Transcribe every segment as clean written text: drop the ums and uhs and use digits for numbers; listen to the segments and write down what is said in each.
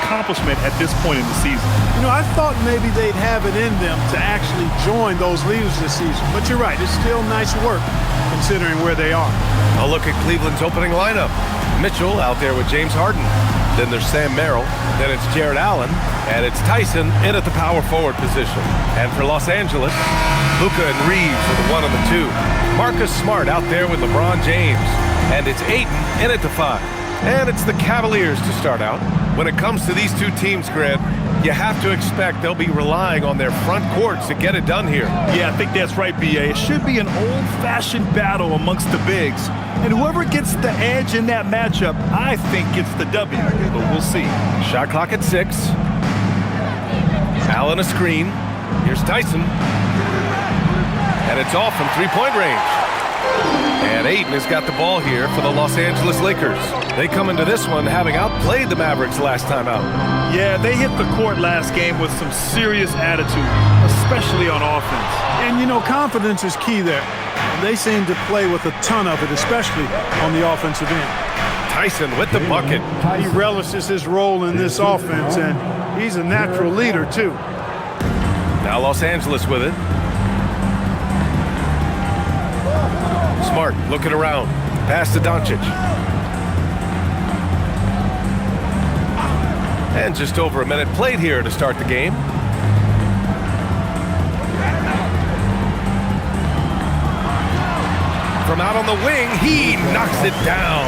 accomplishment at this point in the season. You know, I thought maybe they'd have it in them to actually join those leaders this season. But you're right, it's still nice work considering where they are. A look at Cleveland's opening lineup. Mitchell out there with James Harden. Then there's Sam Merrill. Then it's Jared Allen. And it's Tyson in at the power forward position. And for Los Angeles, Luka and Reeves are the 1 and the 2. Marcus Smart out there with LeBron James. And it's Ayton in at the 5. And it's the Cavaliers to start out. When it comes to these two teams, Grant, you have to expect they'll be relying on their front courts to get it done here. Yeah, I think that's right, B.A. It should be an old-fashioned battle amongst the bigs. And whoever gets the edge in that matchup, I think gets the W. But we'll see. Shot clock at 6. Allen a screen. Here's Tyson. And it's off from three-point range. And Ayton has got the ball here for the Los Angeles Lakers. They come into this one having outplayed the Mavericks last time out. Yeah, they hit the court last game with some serious attitude, especially on offense. And, you know, confidence is key there. They seem to play with a ton of it, especially on the offensive end. Tyson with the bucket. He relishes his role in this offense, and he's a natural leader, too. Now Los Angeles with it. Smart looking around. Pass to Doncic. And just over a minute played here to start the game. From out on the wing, he knocks it down.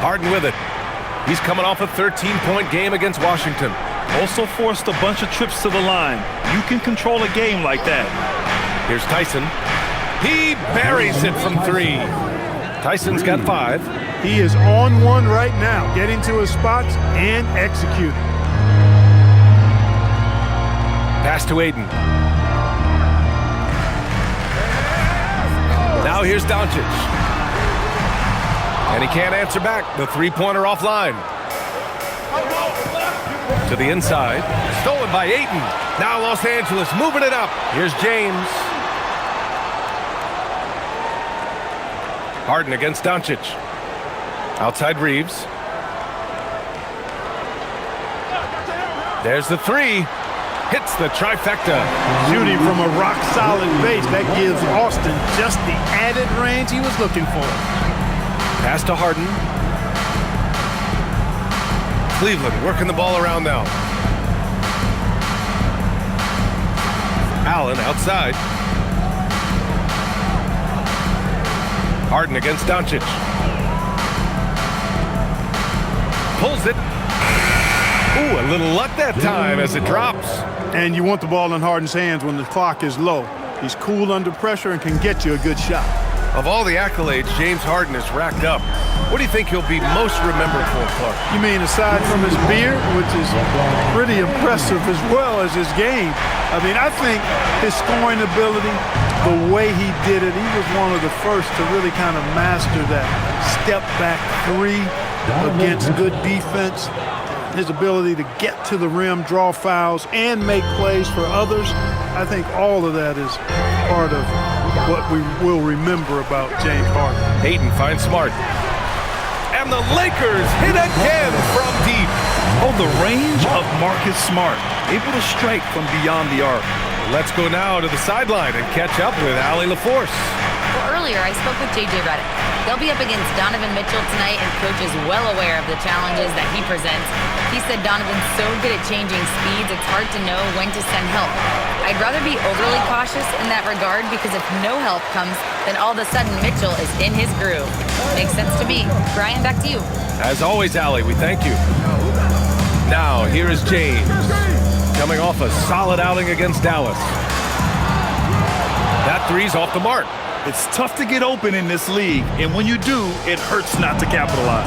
Harden with it. He's coming off a 13-point game against Washington. Also forced a bunch of trips to the line. You can control a game like that. Here's Tyson. He buries it from 3. Tyson's got 5. He is on one right now, getting to his spots and executing. Pass to Ayton. Now here's Doncic. And he can't answer back. The three-pointer offline. To the inside. Stolen by Ayton. Now Los Angeles moving it up. Here's James. Harden against Doncic. Outside Reeves. There's the 3. Hits the trifecta. Shooting from a rock-solid base. That gives Austin just the added range he was looking for. Pass to Harden. Cleveland working the ball around now. Allen outside. Harden against Doncic. Pulls it. Ooh, a little luck that time as it drops. And you want the ball in Harden's hands when the clock is low. He's cool under pressure and can get you a good shot. Of all the accolades James Harden has racked up, what do you think he'll be most remembered for, Clark? You mean aside from his beard, which is pretty impressive, as well as his game? I mean, I think his scoring ability, the way he did it, he was one of the first to really kind of master that step-back 3 against good defense. His ability to get to the rim, draw fouls, and make plays for others. I think all of that is part of what we will remember about James Harden. Ayton finds Smart. And the Lakers hit again from deep. Oh, the range of Marcus Smart. Able to strike from beyond the arc. Let's go now to the sideline and catch up with Allie LaForce. Well, earlier I spoke with J.J. Redick. They'll be up against Donovan Mitchell tonight, and Coach is well aware of the challenges that he presents. He said Donovan's so good at changing speeds, it's hard to know when to send help. I'd rather be overly cautious in that regard, because if no help comes, then all of a sudden Mitchell is in his groove. Makes sense to me. Brian, back to you. As always, Allie, we thank you. Now, here is James, coming off a solid outing against Dallas. That 3's off the mark. It's tough to get open in this league, and when you do, it hurts not to capitalize.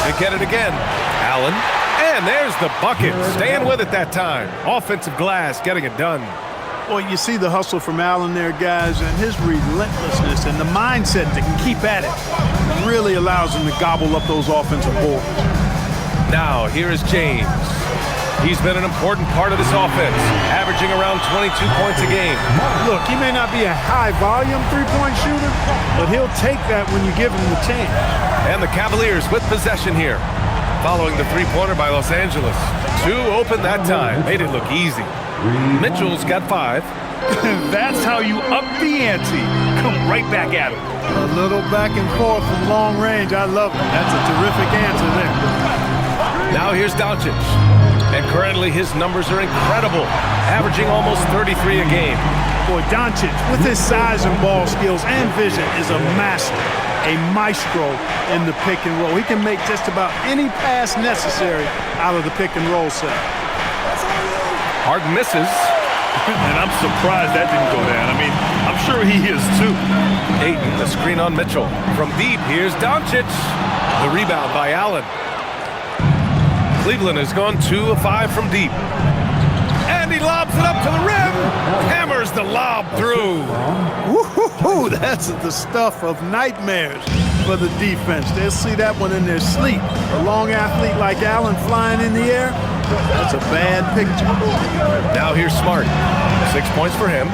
They get it again. Allen, and there's the bucket. Staying with it that time. Offensive glass, getting it done. Well, you see the hustle from Allen there, guys, and his relentlessness and the mindset that can keep at it really allows him to gobble up those offensive boards. Now, here is James. He's been an important part of this offense, averaging around 22 points a game. Look, he may not be a high-volume three-point shooter, but he'll take that when you give him the chance. And the Cavaliers with possession here, following the three-pointer by Los Angeles. 2 open that time. Made it look easy. Mitchell's got 5. That's how you up the ante. Come right back at him. A little back and forth from long range. I love it. That's a terrific answer there. Now here's Doncic. And currently his numbers are incredible, averaging almost 33 a game. Boy, Doncic, with his size and ball skills and vision, is a master, a maestro in the pick and roll. He can make just about any pass necessary out of the pick and roll set. Harden misses. And I'm surprised that didn't go down. I mean, I'm sure he is too. Ayton, the screen on Mitchell. From deep, here's Doncic. The rebound by Allen. Cleveland has gone 2 of 5 from deep. And he lobs it up to the rim. Hammers the lob through. Woo-hoo-hoo, that's the stuff of nightmares for the defense. They'll see that one in their sleep. A long athlete like Allen flying in the air, that's a bad picture. Now here's Smart. 6 points for him.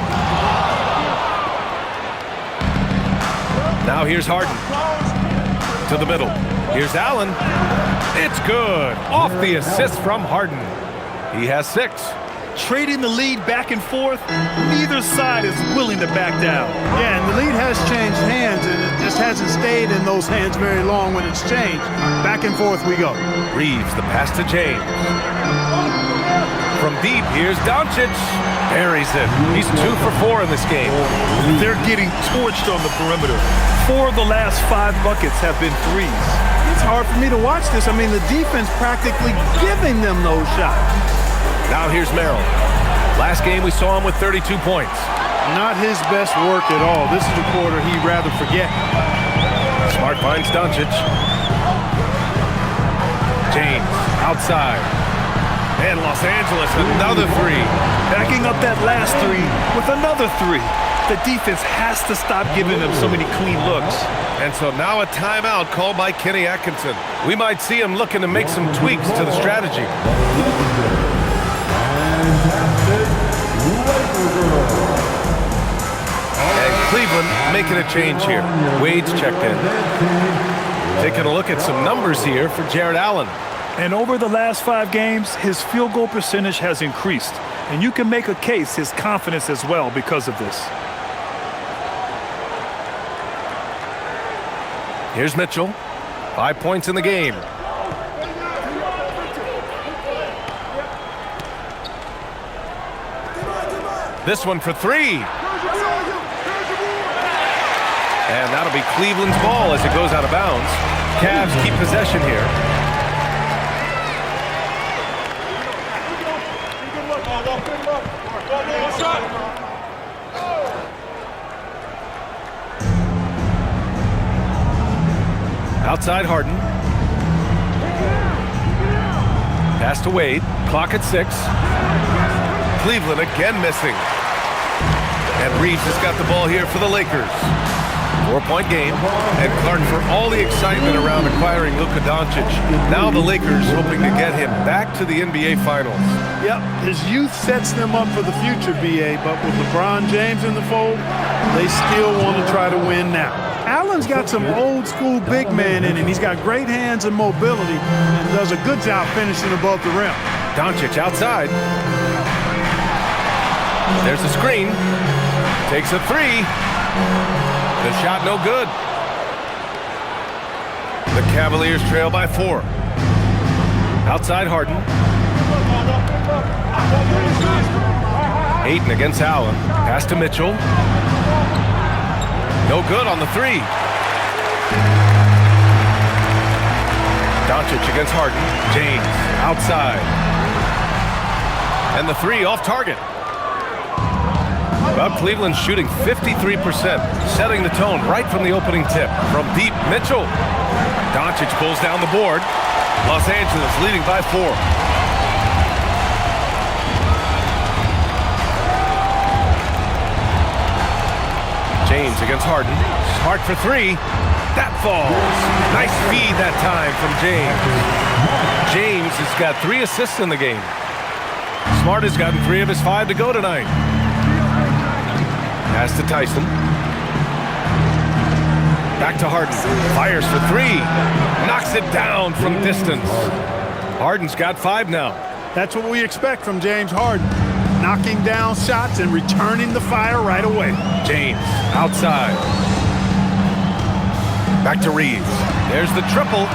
Now here's Harden. To the middle. Here's Allen. It's good. Off the assist from Harden. He has 6. Trading the lead back and forth, neither side is willing to back down. Yeah, and the lead has changed hands, and it just hasn't stayed in those hands very long when it's changed. Back and forth we go. Reeves, the pass to James. From deep, here's Doncic. Buries it. He's 2 for 4 in this game. They're getting torched on the perimeter. 4 of the last 5 buckets have been threes. It's hard for me to watch this. I mean, the defense practically giving them those shots. Now here's Merrill. Last game we saw him with 32 points. Not his best work at all. This is a quarter he'd rather forget. Smart finds Doncic. James outside. And Los Angeles, another 3. Backing up that last 3 with another 3. The defense has to stop giving them so many clean looks. And so now a timeout called by Kenny Atkinson. We might see him looking to make some tweaks to the strategy. And Cleveland making a change here. Wade's checked in. Taking a look at some numbers here for Jared Allen. And over the last 5 games, his field goal percentage has increased. And you can make a case his confidence as well because of this. Here's Mitchell. 5 points in the game. This one for 3. And that'll be Cleveland's ball as it goes out of bounds. Cavs keep possession here. Outside Harden. Pass to Wade. Clock at 6. Cleveland again missing. And Reeves has got the ball here for the Lakers. 4-point game. And Clark, for all the excitement around acquiring Luka Doncic, now the Lakers hoping to get him back to the NBA Finals. Yep, his youth sets them up for the future, BA, but with LeBron James in the fold, they still want to try to win now. Allen's got some old-school big man in him. He's got great hands and mobility and does a good job finishing above the rim. Doncic outside. There's a screen. Takes a 3. The shot no good. The Cavaliers trail by 4. Outside Harden. Ayton against Allen. Pass to Mitchell. No good on the 3. Doncic against Harden. James outside. And the 3 off target. Well, Cleveland shooting 53%, setting the tone right from the opening tip. From deep, Mitchell. Doncic pulls down the board. Los Angeles leading by 4. James against Harden. Smart for 3. That falls. Nice feed that time from James. James has got 3 assists in the game. Smart has gotten 3 of his 5 to go tonight. Pass to Tyson. Back to Harden. Fires for 3. Knocks it down from distance. Harden's got 5 now. That's what we expect from James Harden. Knocking down shots and returning the fire right away. James outside. Back to Reeves. There's the triple.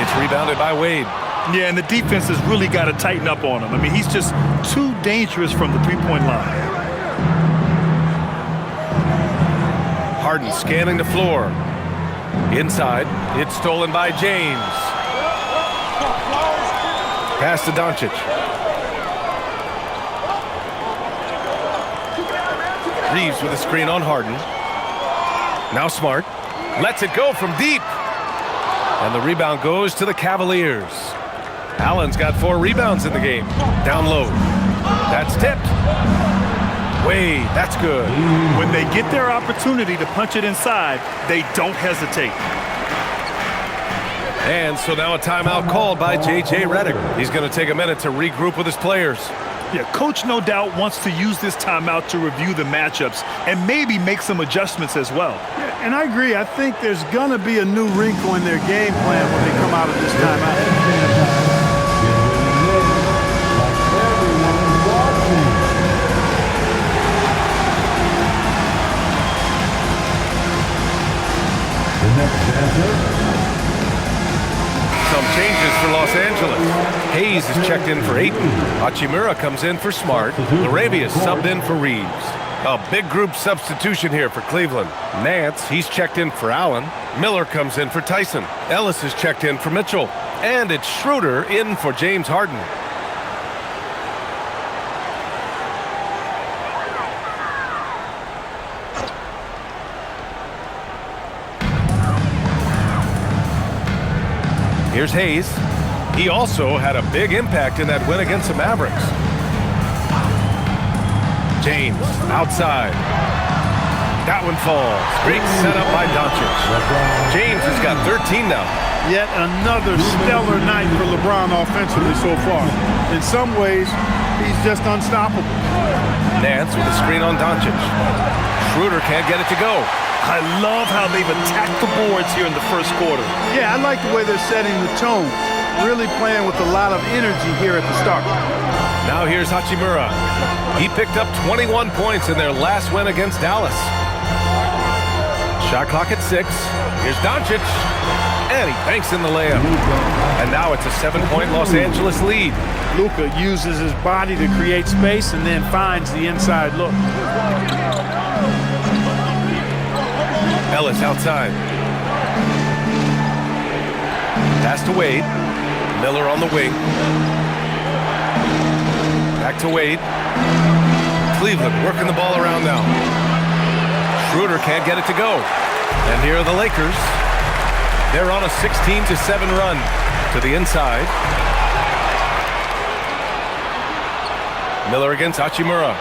It's rebounded by Wade. Yeah, and the defense has really got to tighten up on him. I mean, he's just too dangerous from the three-point line. Harden scanning the floor. Inside. It's stolen by James. Pass to Doncic. Reeves with a screen on Harden. Now Smart. Lets it go from deep. And the rebound goes to the Cavaliers. Allen's got 4 rebounds in the game. Down low. That's tipped. Wade, that's good. When they get their opportunity to punch it inside, they don't hesitate. And so now a timeout called by J.J. Redick. He's going to take a minute to regroup with his players. Yeah, coach no doubt wants to use this timeout to review the matchups and maybe make some adjustments as well. Yeah, and I agree. I think there's going to be a new wrinkle in their game plan when they come out of this timeout. Some changes for Los Angeles. Hayes is checked in for Ayton. Hachimura comes in for Smart. Laravia subbed in for Reeves. A big group substitution here for Cleveland. Nance, he's checked in for Allen. Miller comes in for Tyson. Ellis is checked in for Mitchell. And it's Schroeder in for James Harden. Here's Hayes. He also had a big impact in that win against the Mavericks. James outside. That one falls. Great set up by Doncic. James has got 13 now. Yet another stellar night for LeBron offensively so far. In some ways, he's just unstoppable. Nance with a screen on Doncic. Schroeder can't get it to go. I love how they've attacked the boards here in the first quarter. Yeah, I like the way they're setting the tone. Really playing with a lot of energy here at the start. Now here's Hachimura. He picked up 21 points in their last win against Dallas. Shot clock at 6. Here's Doncic. And he banks in the layup. And now it's a 7-point Los Angeles lead. Luka uses his body to create space and then finds the inside look. Ellis outside. Pass to Wade. Miller on the wing. Back to Wade. Cleveland working the ball around now. Schroeder can't get it to go. And here are the Lakers. They're on a 16-7 run to the inside. Miller against Hachimura.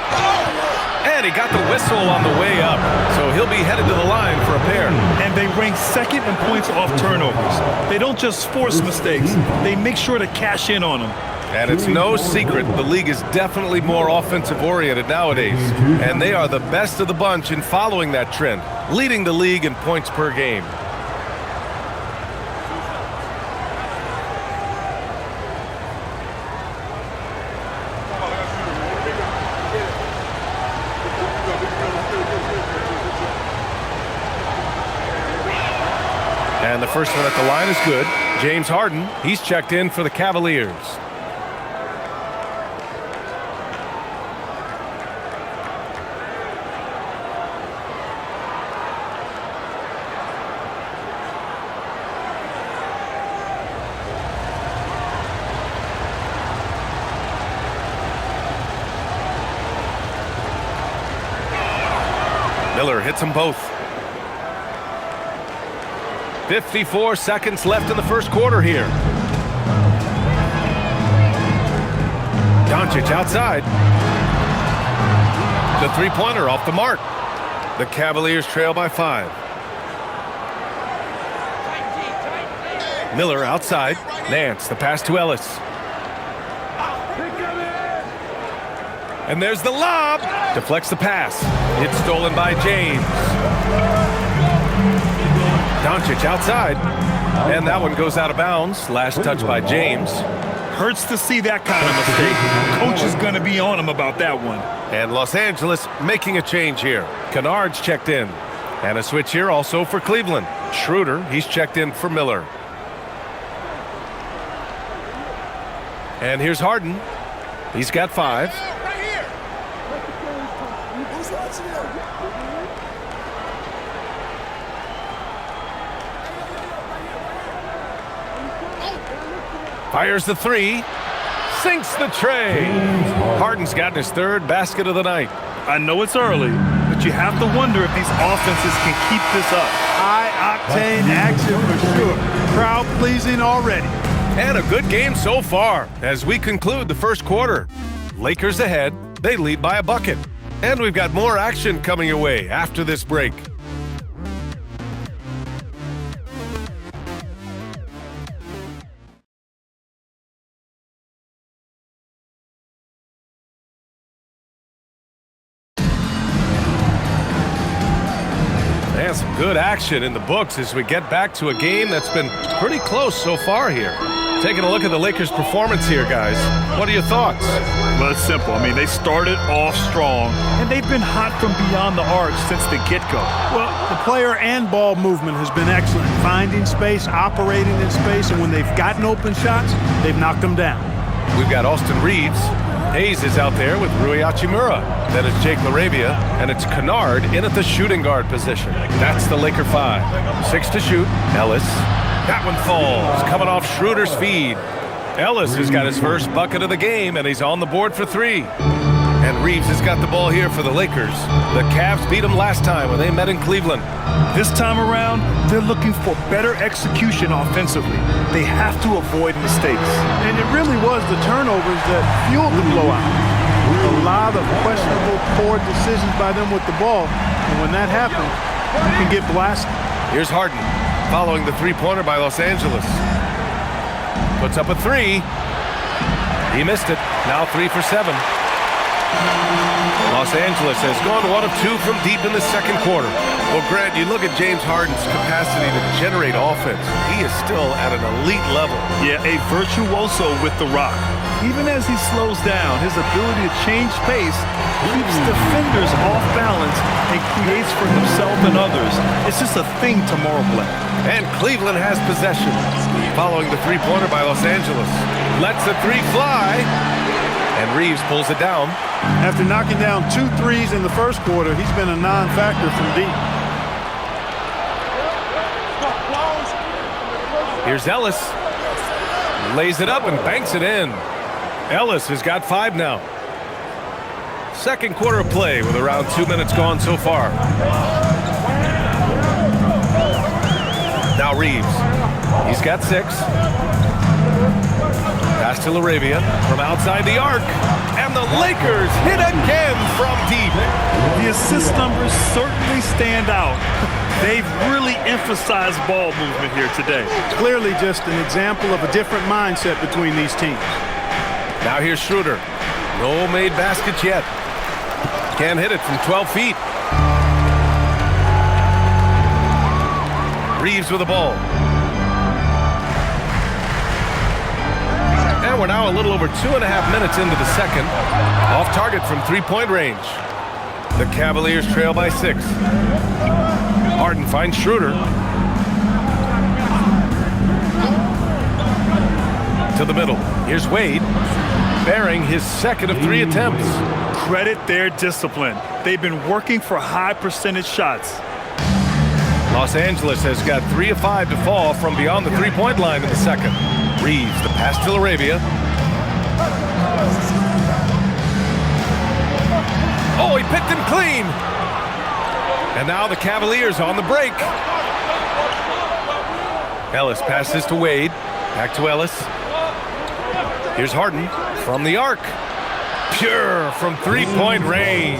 And he got the whistle on the way up, so he'll be headed to the line for a pair. And they rank second in points off turnovers. They don't just force mistakes, they make sure to cash in on them. And it's no secret the league is definitely more offensive-oriented nowadays. And they are the best of the bunch in following that trend, leading the league in points per game. And the first one at the line is good. James Harden, he's checked in for the Cavaliers. Miller hits them both. 54 seconds left in the first quarter here. Doncic outside. The three-pointer off the mark. The Cavaliers trail by 5. Miller outside. Nance, the pass to Ellis. And there's the lob. Deflects the pass. It's stolen by James. Doncic outside. And that one goes out of bounds. Last touch by James. Hurts to see that kind of mistake. Coach is going to be on him about that one. And Los Angeles making a change here. Kennard's checked in. And a switch here also for Cleveland. Schroeder, he's checked in for Miller. And here's Harden. He's got 5. Fires the 3. Sinks the tray. Harden's gotten his 3rd basket of the night. I know it's early, but you have to wonder if these offenses can keep this up. High-octane action for sure. Crowd-pleasing already. And a good game so far as we conclude the first quarter. Lakers ahead. They lead by a bucket. And we've got more action coming your way after this break. And some good action in the books as we get back to a game that's been pretty close so far here. Taking a look at the Lakers' performance here, guys. What are your thoughts? Well, it's simple. I mean, they started off strong, and they've been hot from beyond the arc since the get-go. Well, the player and ball movement has been excellent. Finding space, operating in space, and when they've gotten open shots, they've knocked them down. We've got Austin Reeves. Hayes is out there with Rui Hachimura. Then it's Jake LaRavia, and it's Kennard in at the shooting guard position. That's the Laker 5. 6 to shoot. Ellis. That one falls, coming off Schroeder's feed. Ellis has got his first bucket of the game, and he's on the board for 3. And Reeves has got the ball here for the Lakers. The Cavs beat them last time when they met in Cleveland. This time around, they're looking for better execution offensively. They have to avoid mistakes. And it really was the turnovers that fueled the blowout. A lot of questionable, poor decisions by them with the ball. And when that happens, you can get blasted. Here's Harden, following the three-pointer by Los Angeles. Puts up a 3. He missed it. Now 3 for 7. Los Angeles has gone 1 of 2 from deep in the second quarter. Well, Grant, you look at James Harden's capacity to generate offense. He is still at an elite level. Yeah, a virtuoso with the rock. Even as he slows down, his ability to change pace keeps defenders off balance and creates for himself and others. It's just a thing tomorrow play. And Cleveland has possession. Following the three-pointer by Los Angeles. Lets the 3 fly. And Reeves pulls it down. After knocking down 2 threes in the first quarter, he's been a non-factor from deep. Here's Ellis. Lays it up and banks it in. Ellis has got 5 now. Second quarter of play with around 2 minutes gone so far. Now Reeves. He's got 6. Pass to LaRavia from outside the arc. And the Lakers hit again from deep. The assist numbers certainly stand out. They've really emphasized ball movement here today. Clearly just an example of a different mindset between these teams. Now here's Schroeder. No made baskets yet. Can't hit it from 12 feet. Reeves with the ball. And we're now a little over 2.5 minutes into the second. Off target from three-point range. The Cavaliers trail by 6. Harden finds Schroeder. To the middle. Here's Wade. Bearing his second of 3 attempts. Credit their discipline. They've been working for high percentage shots. Los Angeles has got 3 of 5 to fall from beyond the three-point line in the second. Reeves, the pass to LaRavia. Oh, he picked him clean. And now the Cavaliers on the break. Ellis passes to Wade. Back to Ellis. Here's Harden from the arc. Pure from three-point range.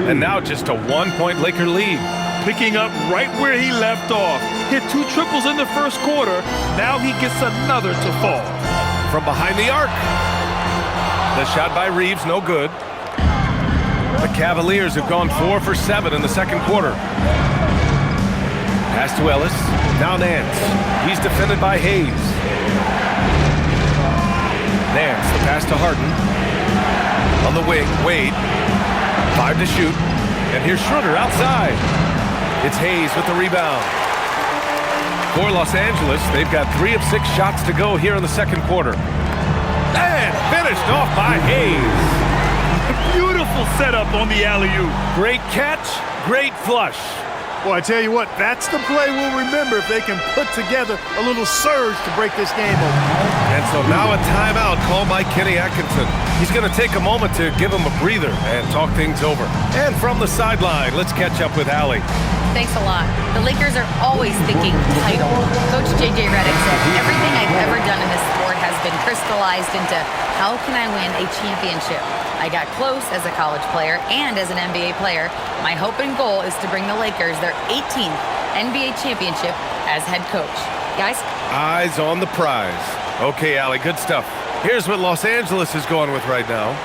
And now just a 1-point Laker lead. Picking up right where he left off. Hit 2 triples in the first quarter. Now he gets another to fall. From behind the arc. The shot by Reeves, no good. The Cavaliers have gone 4 for 7 in the second quarter. Pass to Ellis. Now Nance. He's defended by Hayes. Nance, the pass to Harden. On the wing, Wade. 5 to shoot. And here's Schroeder outside. It's Hayes with the rebound. For Los Angeles, they've got 3 of 6 shots to go here in the second quarter. And finished off by Hayes. Beautiful setup on the alley-oop. Great catch, great flush. Well, I tell you what, that's the play we'll remember if they can put together a little surge to break this game open. And so now a timeout called by Kenny Atkinson. He's going to take a moment to give him a breather and talk things over. And from the sideline, let's catch up with Allie. Thanks a lot. The Lakers are always thinking title. Coach J.J. Redick said, everything I've ever done in this sport has been crystallized into how can I win a championship? I got close as a college player and as an NBA player. My hope and goal is to bring the Lakers their 18th NBA championship as head coach. Guys? Eyes on the prize. Okay, Allie, good stuff. Here's what Los Angeles is going with right now.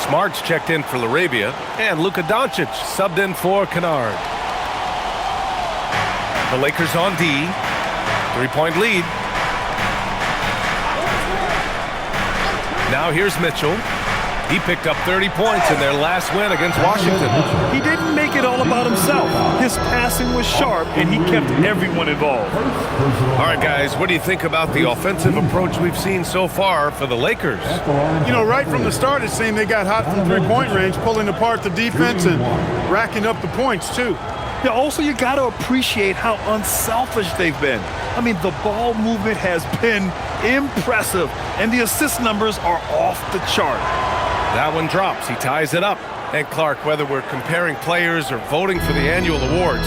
Smart's checked in for LaRavia, and Luka Doncic subbed in for Kennard. The Lakers on D. 3-point lead. Now here's Mitchell. He picked up 30 points in their last win against Washington. He didn't make it all about himself. His passing was sharp, and he kept everyone involved. All right, guys, what do you think about the offensive approach we've seen so far for the Lakers? You know, right from the start, it seemed they got hot from three-point range, pulling apart the defense and racking up the points, too. Yeah, also, you got to appreciate how unselfish they've been. I mean, the ball movement has been impressive, and the assist numbers are off the chart. That one drops. He ties it up. And Clark, whether we're comparing players or voting for the annual awards,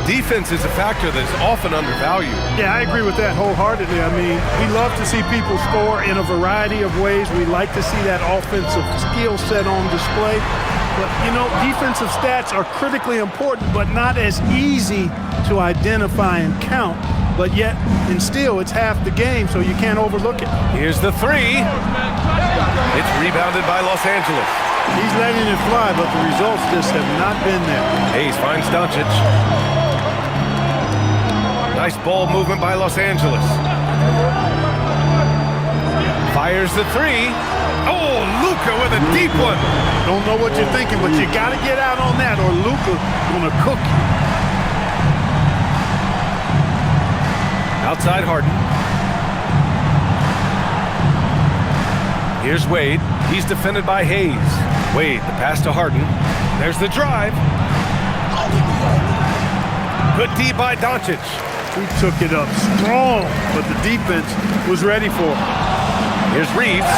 defense is a factor that is often undervalued. Yeah, I agree with that wholeheartedly. I mean, we love to see people score in a variety of ways. We like to see that offensive skill set on display. But, you know, defensive stats are critically important, but not as easy to identify and count. But yet, and still, it's half the game, so you can't overlook it. Here's the three. It's rebounded by Los Angeles. He's letting it fly, but the results just have not been there. Hayes finds Doncic. Nice ball movement by Los Angeles. Fires the three. Oh, Luka with a deep one. Don't know what you're thinking, but you got to get out on that, or Luka's going to cook you. Outside Harden. Here's Wade. He's defended by Hayes. Wade, the pass to Harden. There's the drive. Good D by Doncic. He took it up strong, but the defense was ready for it. Here's Reeves.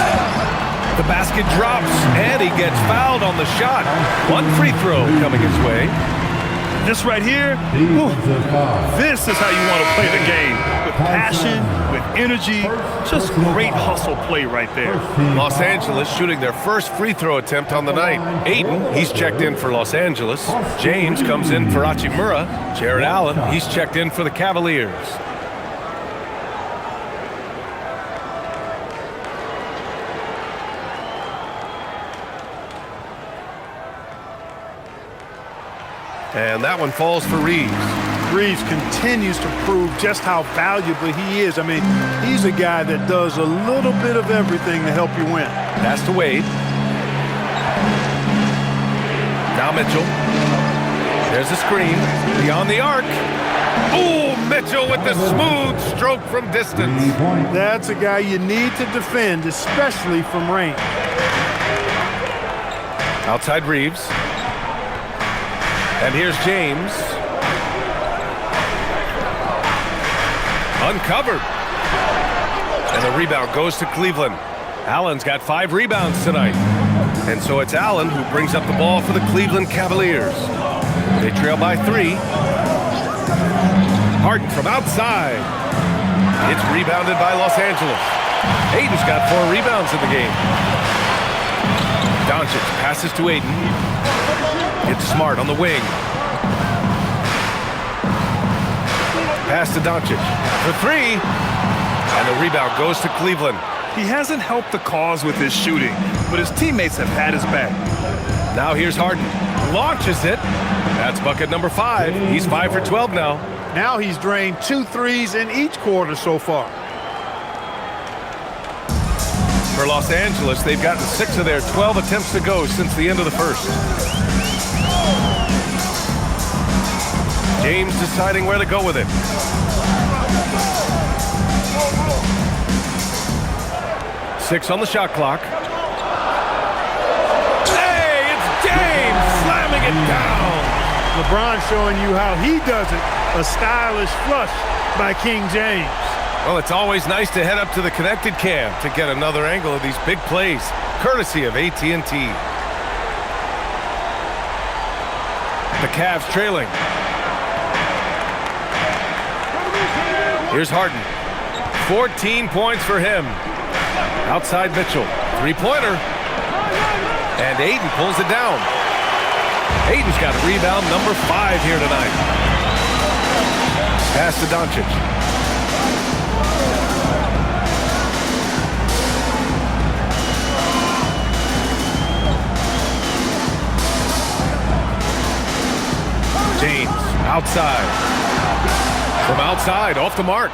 The basket drops, and he gets fouled on the shot. One free throw coming his way. This right here, whew, this is how you want to play the game. With passion, with energy, just great hustle play right there. Los Angeles shooting their first free throw attempt on the night. Aiden, he's checked in for Los Angeles. James comes in for Hachimura. Jared Allen, he's checked in for the Cavaliers. And that one falls for Reeves. Reeves continues to prove just how valuable he is. I mean, he's a guy that does a little bit of everything to help you win. Pass to Wade. Now Mitchell. There's a screen. Beyond the arc. Oh, Mitchell with the smooth stroke from distance. That's a guy you need to defend, especially from range. Outside Reeves. And here's James. Uncovered. And the rebound goes to Cleveland. Allen's got 5 rebounds tonight. And so it's Allen who brings up the ball for the Cleveland Cavaliers. They trail by 3. Harden from outside. It's rebounded by Los Angeles. Aiden's got 4 rebounds in the game. Doncic passes to Aiden. It's Smart on the wing. Pass to Doncic for 3. And the rebound goes to Cleveland. He hasn't helped the cause with his shooting, but his teammates have had his back. Now here's Harden. launches it. That's bucket number 5. He's 5 for 12 now. Now he's drained 2 threes in each quarter so far. For Los Angeles, they've gotten 6 of their 12 attempts to go since the end of the first. James deciding where to go with it. Six on the shot clock. Hey, it's James slamming it down. LeBron showing you how he does it. A stylish flush by King James. Well, it's always nice to head up to the Connected Cam to get another angle of these big plays, courtesy of AT&T. The Cavs trailing. Here's Harden. 14 points for him. Outside Mitchell. Three-pointer. And Ayton pulls it down. Ayton's got rebound number 5 here tonight. Pass to Doncic. James, outside. From outside, off the mark.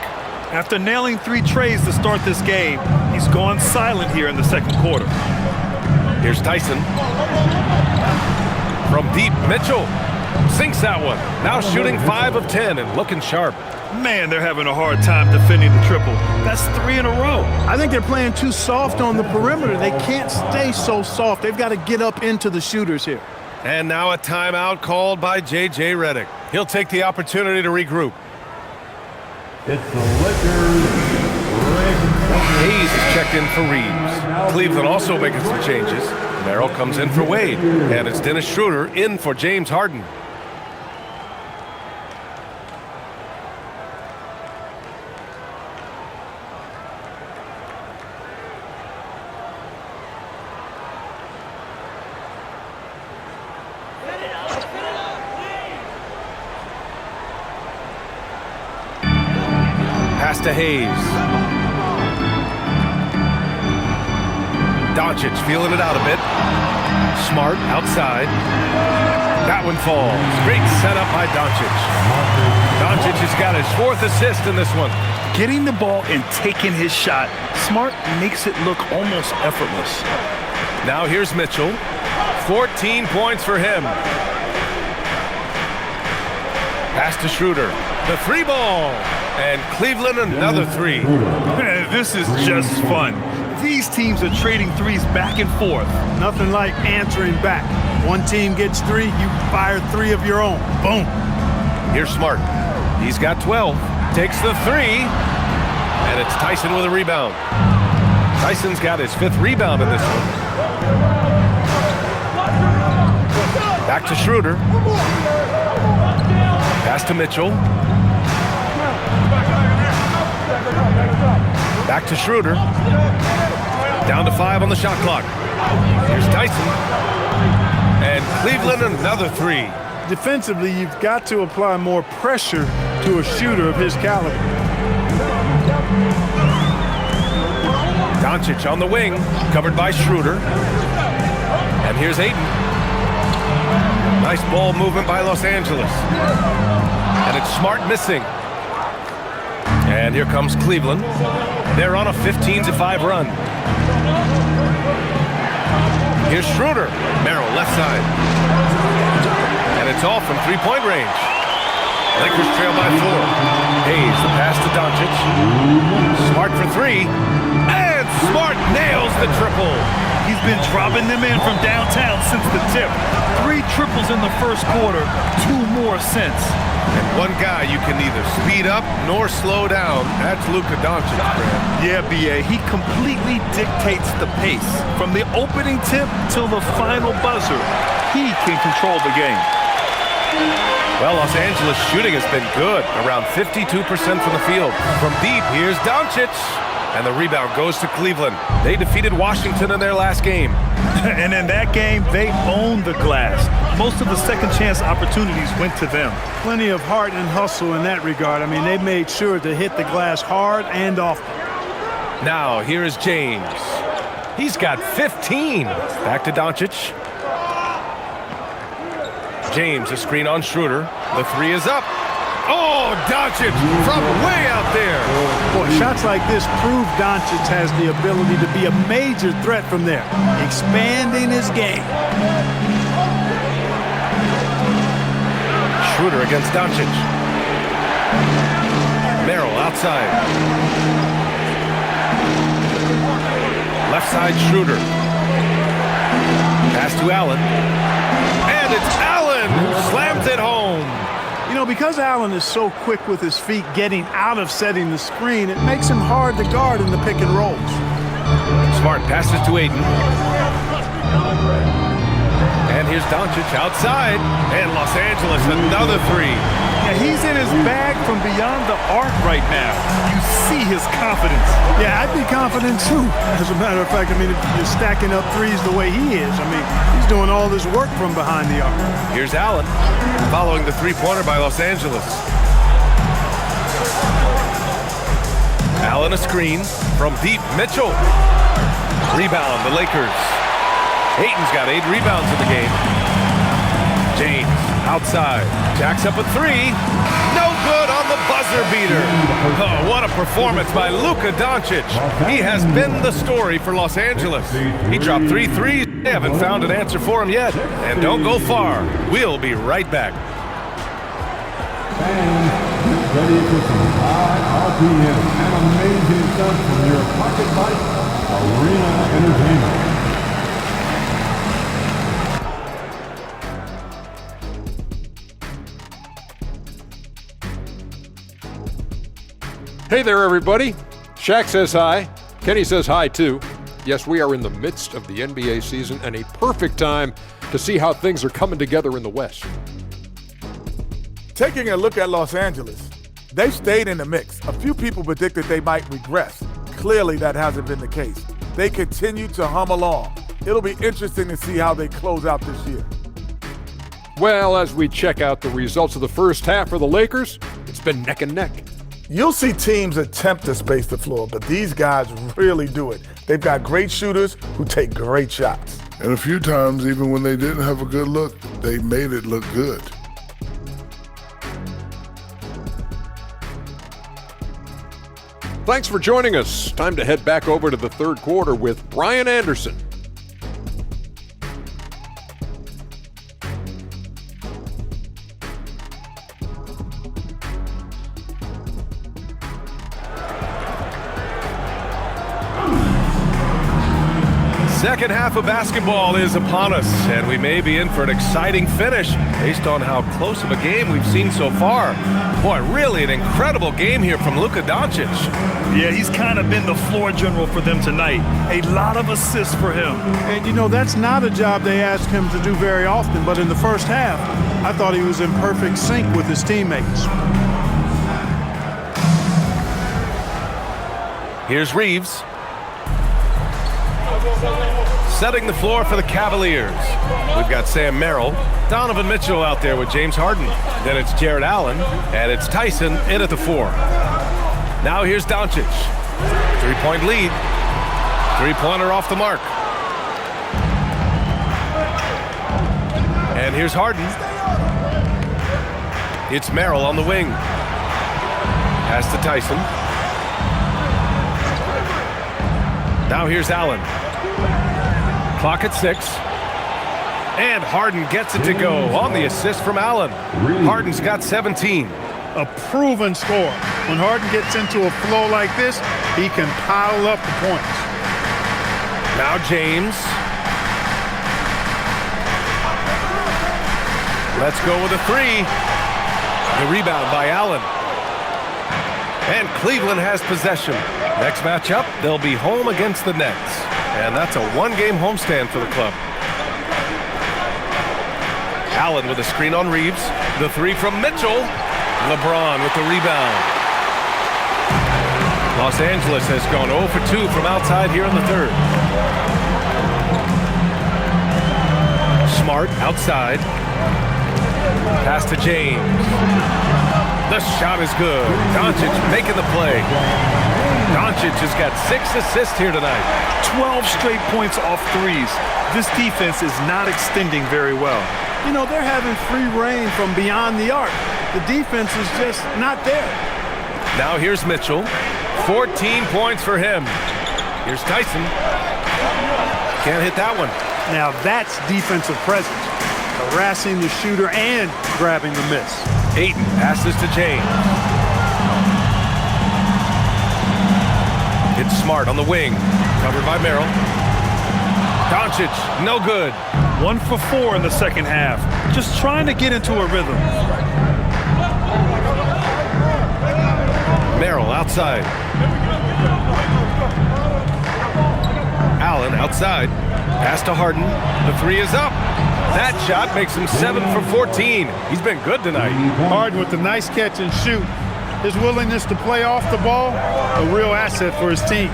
After nailing 3 trays to start this game, he's gone silent here in the second quarter. Here's Tyson. From deep, Mitchell sinks that one. Now shooting 5 of 10 and looking sharp. Man, they're having a hard time defending the triple. That's 3 in a row. I think they're playing too soft on the perimeter. They can't stay so soft. They've got to get up into the shooters here. And now a timeout called by J.J. Redick. He'll take the opportunity to regroup. It's the Lakers. Hayes is checked in for Reeves. Cleveland also making some changes. Merrill comes in for Wade. And it's Dennis Schroeder in for James Harden. Pass to Hayes. Doncic feeling it out a bit. Smart outside. That one falls. Great setup by Doncic. Doncic has got his 4th assist in this one. Getting the ball and taking his shot, Smart makes it look almost effortless. Now here's Mitchell. 14 points for him. Pass to Schroeder. The 3 ball. And Cleveland another 3. Man, this is just fun. These teams are trading threes back and forth. Nothing like answering back. One team gets 3, you fire 3 of your own. Boom. Here's Smart. He's got 12. Takes the 3. And it's Tyson with a rebound. Tyson's got his 5th rebound in this one. Back to Schroeder. Pass to Mitchell. Back to Schroeder. Down to 5 on the shot clock. Here's Tyson. And Cleveland another 3. Defensively, you've got to apply more pressure to a shooter of his caliber. Doncic on the wing, covered by Schroeder. And here's Ayton. Nice ball movement by Los Angeles. And it's Smart missing. And here comes Cleveland. They're on a 15-5 run. Here's Schroeder. Merrill, left side. And it's all from 3-point range. Lakers trail by 4. Hayes, the pass to Doncic. Smart for 3. And Smart nails the triple. He's been dropping them in from downtown since the tip. 3 triples in the first quarter, 2 more since. And one guy you can neither speed up nor slow down. That's Luka Doncic, Brad. Yeah, B.A., he completely dictates the pace. From the opening tip till the final buzzer, he can control the game. Well, Los Angeles shooting has been good, around 52% from the field. From deep, here's Doncic. And the rebound goes to Cleveland. They defeated Washington in their last game. And in that game, they owned the glass. Most of the second chance opportunities went to them. Plenty of heart and hustle in that regard. I mean, they made sure to hit the glass hard and often. Now, here is James. He's got 15. Back to Doncic. James, a screen on Schroeder. The three is up. Oh, Doncic from way out there. Boy, shots like this prove Doncic has the ability to be a major threat from there, expanding his game. Schroeder against Doncic. Merrill outside. Left side, Schroeder. Pass to Allen. And it's Allen who slams it home. You know, because Allen is so quick with his feet getting out of setting the screen, it makes him hard to guard in the pick and rolls. Smart passes to Aiden. And here's Doncic outside. And Los Angeles, another three. Yeah, he's in his bag from beyond the arc right now. You see his confidence. Yeah, I'd be confident too. As a matter of fact, I mean, if you're stacking up threes the way he is, I mean, he's doing all this work from behind the arc. Here's Allen, following the three-pointer by Los Angeles. Allen a screen from deep. Mitchell. Rebound, the Lakers. Ayton's got 8 rebounds in the game. James outside. Jacks up a three. No good on the buzzer beater. Oh, what a performance by Luka Doncic. He has been the story for Los Angeles. He dropped 3 threes. They haven't found an answer for him yet. And don't go far. We'll be right back. Fans, get ready for some high RPM and amazing stuff from your Pocket Bike Arena Entertainment. Hey there, everybody. Shaq says hi. Kenny says hi, too. Yes, we are in the midst of the NBA season and a perfect time to see how things are coming together in the West. Taking a look at Los Angeles, they've stayed in the mix. A few people predicted they might regress. Clearly, that hasn't been the case. They continue to hum along. It'll be interesting to see how they close out this year. Well, as we check out the results of the first half for the Lakers, it's been neck and neck. You'll see teams attempt to space the floor, but these guys really do it. They've got great shooters who take great shots. And a few times, even when they didn't have a good look, they made it look good. Thanks for joining us. Time to head back over to the third quarter with Brian Anderson. Second half of basketball is upon us, and we may be in for an exciting finish based on how close of a game we've seen so far. Boy, really an incredible game here from Luka Doncic. Yeah, he's kind of been the floor general for them tonight. A lot of assists for him. And, you know, that's not a job they ask him to do very often, but in the first half, I thought he was in perfect sync with his teammates. Here's Reeves. Setting the floor for the Cavaliers. We've got Sam Merrill, Donovan Mitchell out there with James Harden. Then it's Jared Allen, and it's Tyson in at the 4. Now here's Doncic. 3-point lead. 3-pointer off the mark. And here's Harden. It's Merrill on the wing. Pass to Tyson. Now here's Allen. Clock at 6. And Harden gets it to go on the assist from Allen. Harden's got 17. A proven scorer. When Harden gets into a flow like this, he can pile up the points. Now James. Let's go with a 3. The rebound by Allen. And Cleveland has possession. Next matchup, they'll be home against the Nets. And that's a one-game homestand for the club. Allen with a screen on Reeves. The 3 from Mitchell. LeBron with the rebound. Los Angeles has gone 0 for 2 from outside here in the third. Smart outside. Pass to James. The shot is good. Doncic making the play. Doncic has got 6 assists here tonight. 12 straight points off threes. This defense is not extending very well. You know, they're having free reign from beyond the arc. The defense is just not there. Now here's Mitchell. 14 points for him. Here's Tyson. Can't hit that one. Now that's defensive presence. Harassing the shooter and grabbing the miss. Ayton passes to James. It's Smart on the wing. Covered by Merrill. Doncic, no good. 1 for 4 in the second half. Just trying to get into a rhythm. Merrill outside. Allen outside. Pass to Harden. The 3 is up. That shot makes him 7 for 14. He's been good tonight. Harden with a nice catch and shoot. His willingness to play off the ball, a real asset for his team.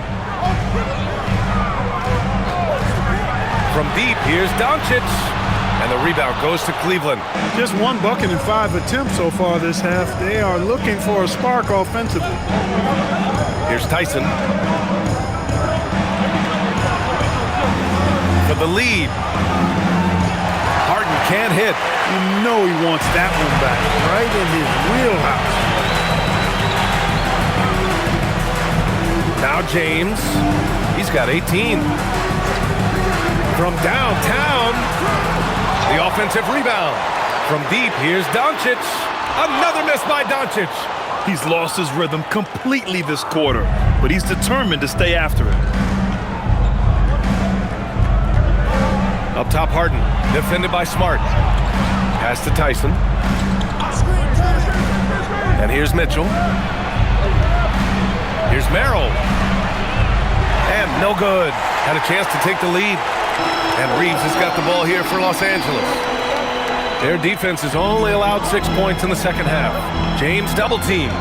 From deep, here's Doncic. And the rebound goes to Cleveland. Just 1 bucket in 5 attempts so far this half. They are looking for a spark offensively. Here's Tyson. For the lead. Harden can't hit. You know he wants that one back, right in his wheelhouse. Now James. He's got 18. From downtown. The offensive rebound. From deep, here's Doncic. Another miss by Doncic. He's lost his rhythm completely this quarter, but he's determined to stay after it. Up top, Harden. Defended by Smart. Pass to Tyson. And here's Mitchell. Here's Merrill. And no good. Had a chance to take the lead. And Reeves has got the ball here for Los Angeles. Their defense has only allowed 6 points in the second half. James double teamed.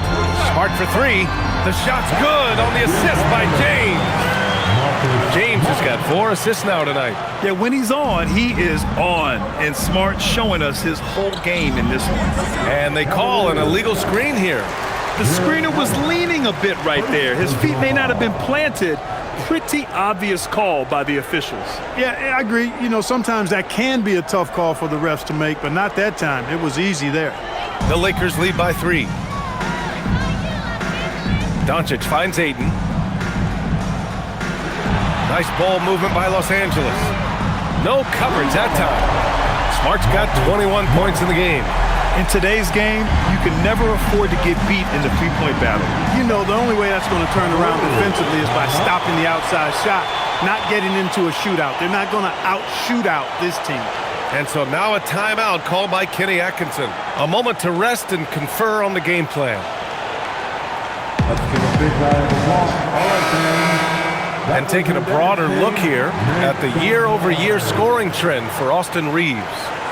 Smart for 3. The shot's good on the assist by James. James has got 4 assists now tonight. Yeah, when he's on, he is on. And Smart showing us his whole game in this one. And they call an illegal screen here. The screener was leaning a bit right there. His feet may not have been planted. Pretty obvious call by the officials. Yeah, I agree. You know, sometimes that can be a tough call for the refs to make, but not that time. It was easy there. The Lakers lead by 3. Doncic finds Ayton. Nice ball movement by Los Angeles. No coverage that time. Smart's got 21 points in the game. In today's game, you can never afford to get beat in the three-point battle. You know, the only way that's going to turn around defensively is by stopping the outside shot, not getting into a shootout. They're not going to out-shoot out this team. And so now a timeout called by Kenny Atkinson. A moment to rest and confer on the game plan. Let's give a big round of applause. All right, fans. And taking a broader look here at the year-over-year scoring trend for Austin Reeves.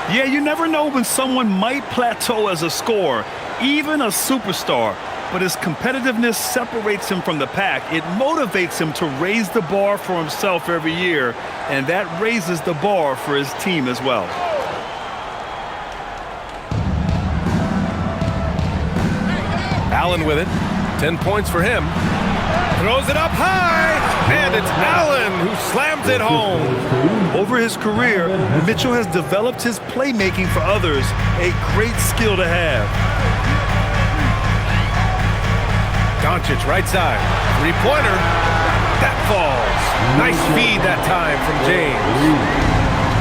Yeah, you never know when someone might plateau as a scorer, even a superstar. But his competitiveness separates him from the pack. It motivates him to raise the bar for himself every year, and that raises the bar for his team as well. Allen with it. 10 points for him. Throws it up high, and it's Allen who slams it home. Over his career, Mitchell has developed his playmaking for others, a great skill to have. Doncic right side. Three-pointer. That falls. Nice feed that time from James.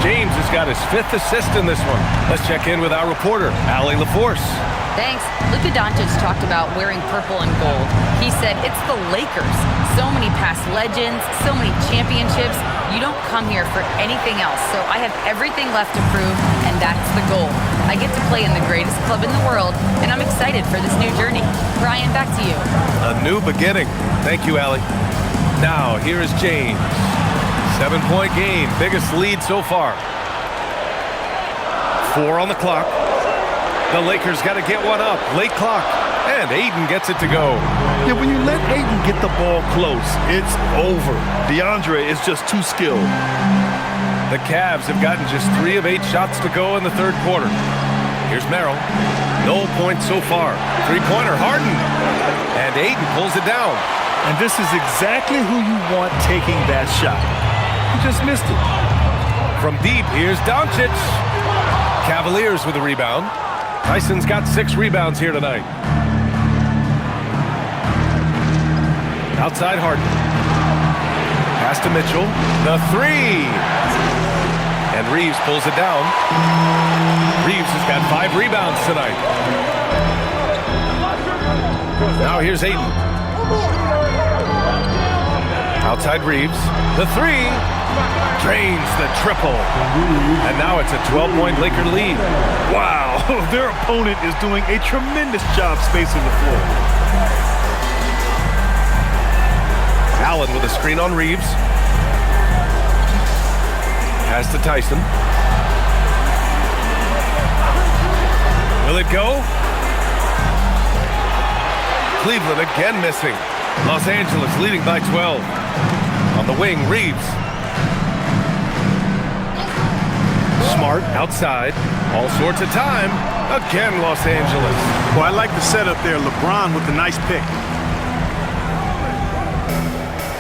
James has got his 5th assist in this one. Let's check in with our reporter, Allie LaForce. Thanks. Luka Doncic talked about wearing purple and gold. He said, it's the Lakers. So many past legends, so many championships. You don't come here for anything else. So I have everything left to prove, and that's the goal. I get to play in the greatest club in the world, and I'm excited for this new journey. Brian, back to you. A new beginning. Thank you, Allie. Now, here is James. 7-point game. Biggest lead so far. 4 on the clock. The Lakers got to get one up. Late clock. And Ayton gets it to go. Yeah, when you let Ayton get the ball close, it's over. DeAndre is just too skilled. The Cavs have gotten just 3 of 8 shots to go in the third quarter. Here's Merrill. No points so far. Three-pointer, Harden. And Ayton pulls it down. And this is exactly who you want taking that shot. He just missed it. From deep, here's Doncic. Cavaliers with a rebound. Tyson's got 6 rebounds here tonight. Outside Harden. Pass to Mitchell. The 3. And Reeves pulls it down. Reeves has got 5 rebounds tonight. Now here's Ayton. Outside Reeves. The 3. Drains the triple. And now it's a 12-point Laker lead. Wow, their opponent is doing a tremendous job spacing the floor. Allen with a screen on Reeves. Pass to Tyson. Will it go? Cleveland again missing. Los Angeles leading by 12. On the wing, Reeves. Smart outside. All sorts of time. Again, Los Angeles. Well, I like the setup there. LeBron with the nice pick.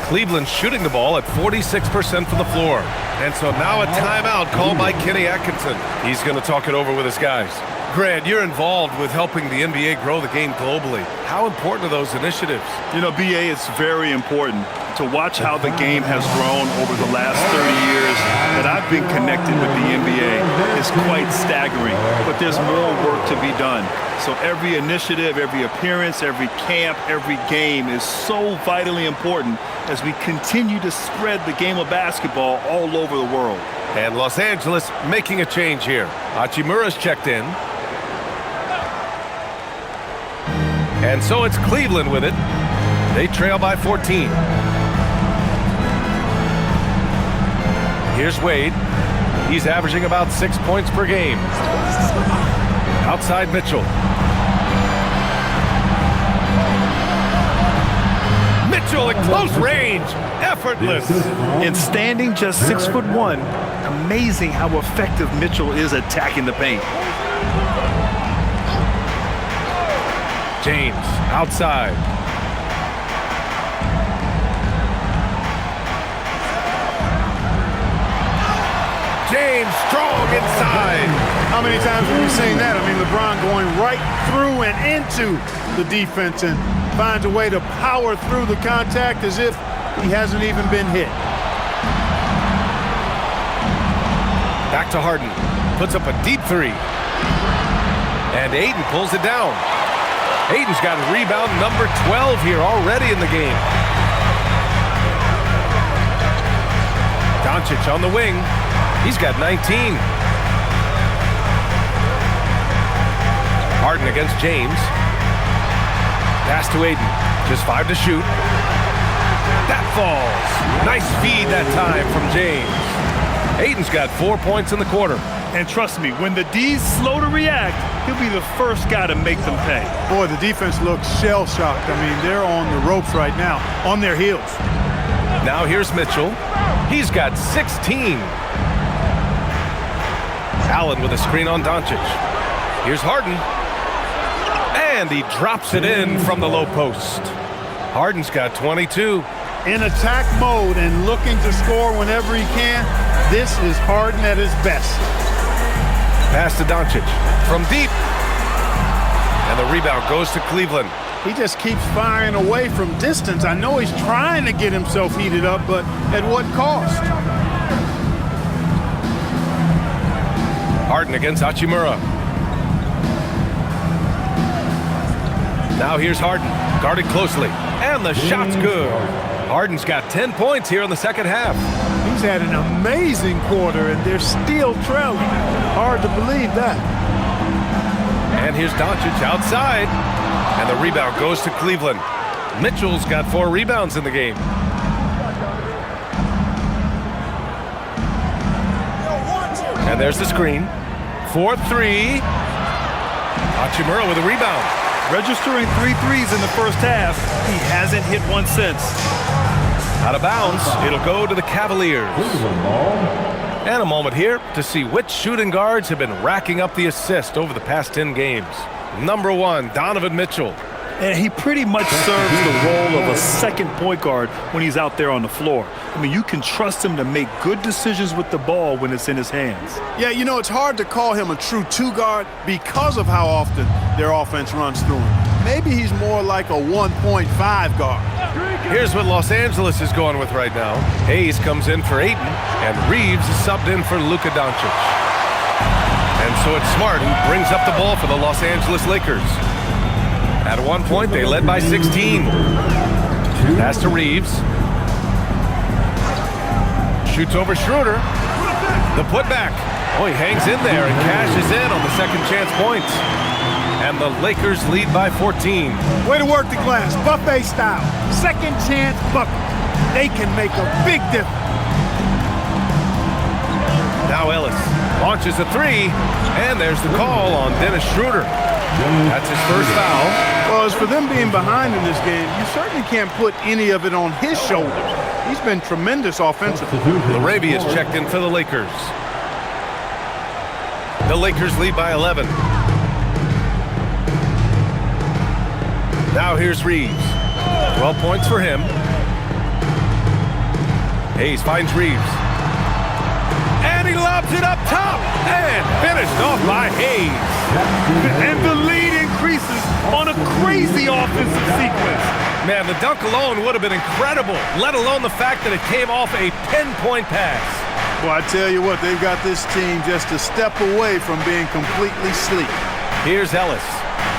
Cleveland shooting the ball at 46% from the floor. And so now a timeout called by Kenny Atkinson. He's going to talk it over with his guys. Grant, you're involved with helping the NBA grow the game globally. How important are those initiatives? You know, BA, it's very important to watch how the game has grown over the last 30 years that I've been connected with the NBA. It's quite staggering, but there's more work to be done. So every initiative, every appearance, every camp, every game is so vitally important as we continue to spread the game of basketball all over the world. And Los Angeles making a change here. Hachimura's checked in. And so it's Cleveland with it. They trail by 14. Here's Wade. He's averaging about 6 points per game. Outside Mitchell. Mitchell at close range. Effortless. And standing just 6'1", amazing how effective Mitchell is attacking the paint. James outside. James strong inside. How many times have we seen that? I mean, LeBron going right through and into the defense and finds a way to power through the contact as if he hasn't even been hit. Back to Harden. Puts up a deep 3. And Ayton pulls it down. Ayton's got rebound number 12 here already in the game. Doncic on the wing. He's got 19. Harden against James. Pass to Ayton. Just 5 to shoot. That falls. Nice feed that time from James. Ayton's got 4 points in the quarter. And trust me, when the D's slow to react, he'll be the first guy to make them pay. Boy, the defense looks shell-shocked. I mean, they're on the ropes right now, on their heels. Now here's Mitchell. He's got 16. Allen with a screen on Doncic. Here's Harden. And he drops it in from the low post. Harden's got 22. In attack mode and looking to score whenever he can, this is Harden at his best. Pass to Doncic from deep. And the rebound goes to Cleveland. He just keeps firing away from distance. I know he's trying to get himself heated up, but at what cost? Harden against Hachimura. Now here's Harden, guarded closely. And the shot's good. Harden's got 10 points here in the second half. He's had an amazing quarter, and they're still trailing. Hard to believe that. And here's Doncic outside. And the rebound goes to Cleveland. Mitchell's got 4 rebounds in the game. And there's the screen. 4-3. Hachimura with a rebound. Registering 3 threes in the first half. He hasn't hit one since. Out of bounds, it'll go to the Cavaliers. And a moment here to see which shooting guards have been racking up the assist over the past 10 games. Number 1, Donovan Mitchell. And he pretty much serves the role of a second point guard when he's out there on the floor. I mean, you can trust him to make good decisions with the ball when it's in his hands. Yeah, you know, it's hard to call him a true two-guard because of how often their offense runs through him. Maybe he's more like a 1.5 guard. Here's what Los Angeles is going with right now. Hayes comes in for Ayton, and Reeves is subbed in for Luka Doncic. And so it's Smart who brings up the ball for the Los Angeles Lakers. At one point, they led by 16. Pass to Reeves. Shoots over Schroeder. The putback. Oh, he hangs in there and cashes in on the second chance points. And the Lakers lead by 14. Way to work the glass, buffet style. Second chance bucket. They can make a big difference. Now Ellis launches a three, and there's the call on Dennis Schroeder. That's his first foul. Well, as for them being behind in this game, you certainly can't put any of it on his shoulders. He's been tremendous offensively. Larabia's checked in for the Lakers. The Lakers lead by 11. Now here's Reeves. 12 points for him. Hayes finds Reeves. And he lobs it up top. And finished off by Hayes. And the lead increases on a crazy offensive sequence. Man, the dunk alone would have been incredible, let alone the fact that it came off a 10-point pass. Well, I tell you what, they've got this team just a step away from being completely sleep. Here's Ellis.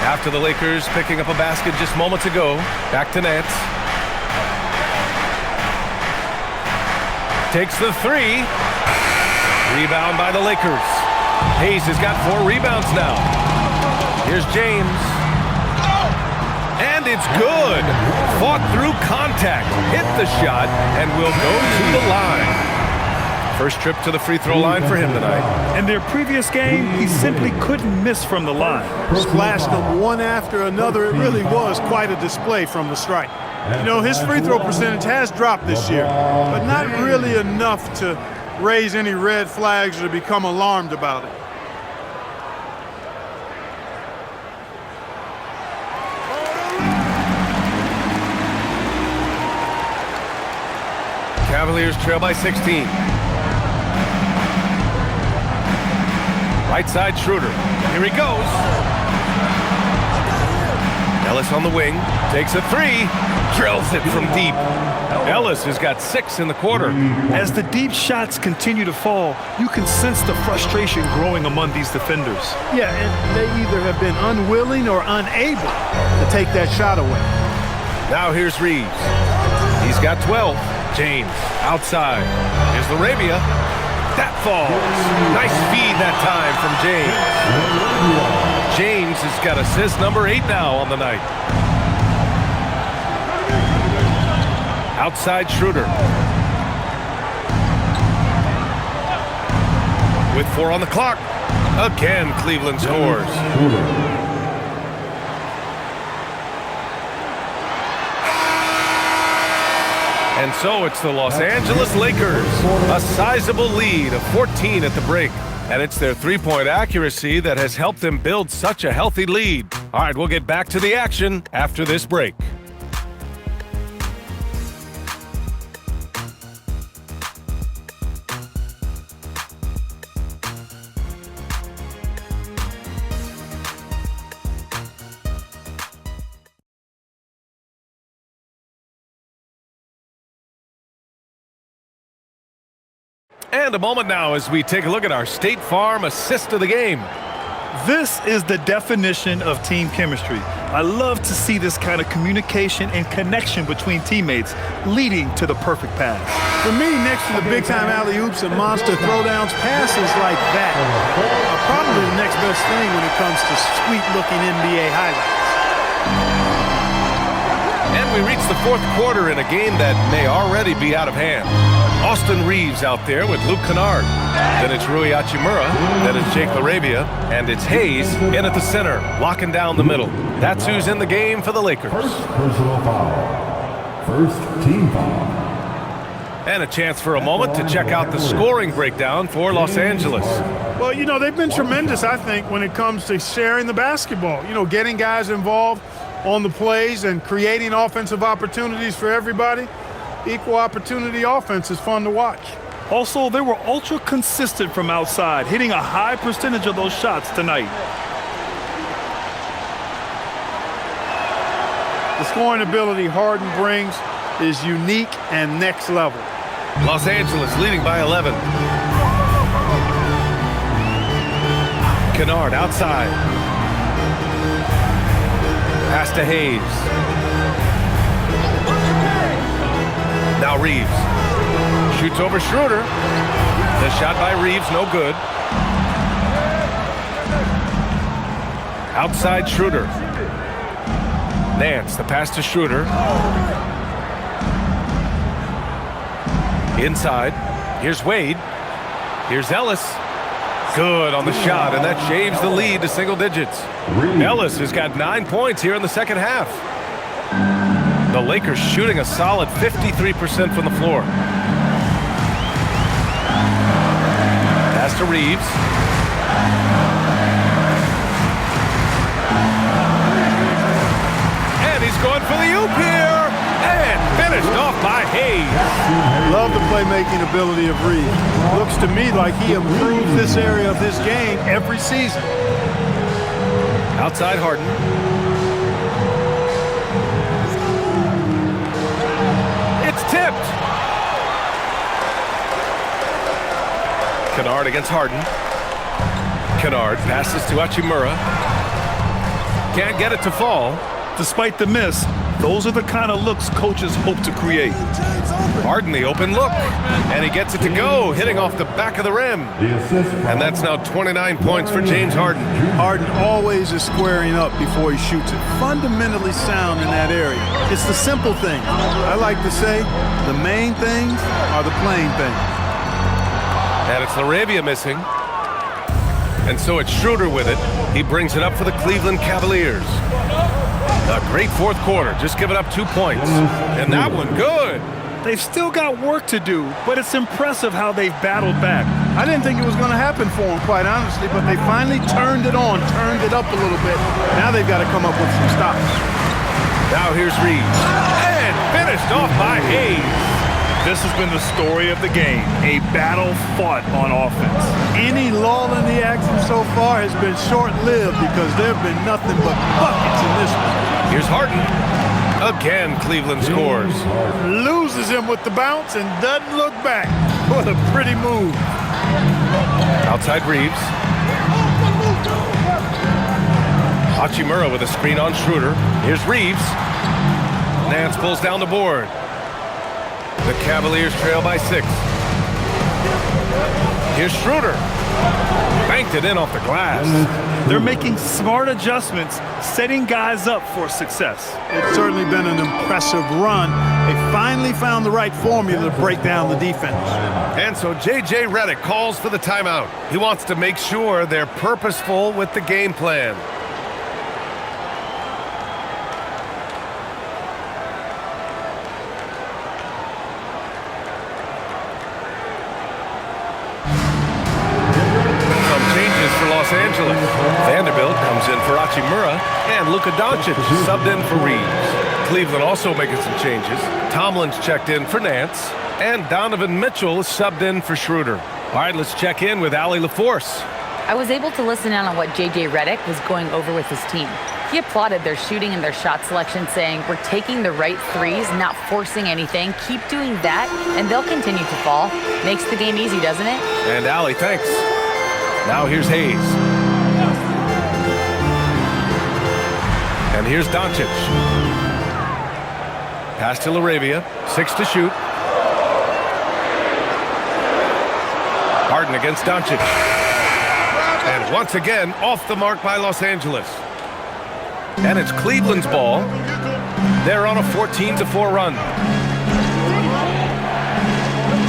After the Lakers picking up a basket just moments ago, back to Nance. Takes the three. Rebound by the Lakers. Hayes has got 4 rebounds now. Here's James. And it's good. Fought through contact, hit the shot, and will go to the line. First trip to the free throw line for him tonight. In their previous game, he simply couldn't miss from the line. Splashed them one after another. It really was quite a display from the stripe. You know, his free throw percentage has dropped this year, but not really enough to raise any red flags or to become alarmed about it. Cavaliers trail by 16. Right side Schroeder. Here he goes. Ellis on the wing. Takes a three. Drills it from deep. Ellis has got 6 in the quarter. As the deep shots continue to fall, you can sense the frustration growing among these defenders. Yeah, and they either have been unwilling or unable to take that shot away. Now here's Reeves. He's got 12. James outside. Here's Larabia. That falls. Nice feed that time from James. James has got assist number 8 now on the night. Outside Schroeder. With 4 on the clock. Again, Cleveland scores. And so it's the Los Angeles Lakers, a sizable lead of 14 at the break. And it's their three-point accuracy that has helped them build such a healthy lead. All right, we'll get back to the action after this break. And a moment now as we take a look at our State Farm assist of the game. This is the definition of team chemistry. I love to see this kind of communication and connection between teammates leading to the perfect pass. For me, next to the big-time alley-oops and monster throwdowns, passes like that are probably the next best thing when it comes to sweet-looking NBA highlights. And we reach the fourth quarter in a game that may already be out of hand. Austin Reeves out there with Luke Kennard. Then it's Rui Hachimura. Then it's Jake Larabia. And it's Hayes in at the center, locking down the middle. That's who's in the game for the Lakers. First personal foul. First team foul. And a chance for a moment to check out the scoring breakdown for Los Angeles. Well, you know, they've been tremendous, I think, when it comes to sharing the basketball. You know, getting guys involved on the plays and creating offensive opportunities for everybody. Equal opportunity offense is fun to watch. Also, they were ultra consistent from outside, hitting a high percentage of those shots tonight. The scoring ability Harden brings is unique and next level. Los Angeles leading by 11. Kennard outside. Pass to Hayes. Now Reeves. Shoots over Schroeder. The shot by Reeves, no good. Outside Schroeder. Nance, the pass to Schroeder. Inside. Here's Wade. Here's Ellis. Good on the shot, and that shaves the lead to single digits. Ellis has got 9 points here in the second half. The Lakers shooting a solid 53% from the floor. Pass to Reeves. And he's going for the oop here. And finished off by Hayes. Love the playmaking ability of Reeves. Looks to me like he improves this area of his game every season. Outside Harden. It's tipped. Kennard against Harden. Kennard passes to Hachimura. Can't get it to fall. Despite the miss, those are the kind of looks coaches hope to create. Harden, the open look, and he gets it to go, hitting off the back of the rim. And that's now 29 points for James Harden. Harden always is squaring up before he shoots it. Fundamentally sound in that area. It's the simple things. I like to say the main things are the plain things. And it's LaRavia missing. And so it's Schroeder with it. He brings it up for the Cleveland Cavaliers. A great fourth quarter, just giving up 2 points. And that one, good. They've still got work to do, but it's impressive how they've battled back. I didn't think it was going to happen for them, quite honestly, but they finally turned it on, turned it up a little bit. Now they've got to come up with some stops. Now here's Reeves. And finished off by Hayes. This has been the story of the game, a battle fought on offense. Any lull in the action so far has been short-lived because there have been nothing but buckets in this one. Here's Harden. Again, Cleveland scores. Loses him with the bounce and doesn't look back. What a pretty move. Outside Reeves. Hachimura with a screen on Schroeder. Here's Reeves. Nance pulls down the board. The Cavaliers trail by 6. Here's Schroeder. Banked it in off the glass. They're making smart adjustments, setting guys up for success. It's certainly been an impressive run. They finally found the right formula to break down the defense. And so J.J. Redick calls for the timeout. He wants to make sure they're purposeful with the game plan. Los Angeles. Vanderbilt comes in for Hachimura, and Luka Doncic subbed in for Reeves. Cleveland also making some changes. Tomlin's checked in for Nance, and Donovan Mitchell is subbed in for Schroeder. All right, let's check in with Allie LaForce. I was able to listen in on what J.J. Redick was going over with his team. He applauded their shooting and their shot selection, saying, "We're taking the right threes, not forcing anything. Keep doing that, and they'll continue to fall." Makes the game easy, doesn't it? And Allie, thanks. Now here's Hayes. And here's Doncic. Pass to LaRavia. 6 to shoot. Harden against Doncic. And once again, off the mark by Los Angeles. And it's Cleveland's ball. They're on a 14-4 run.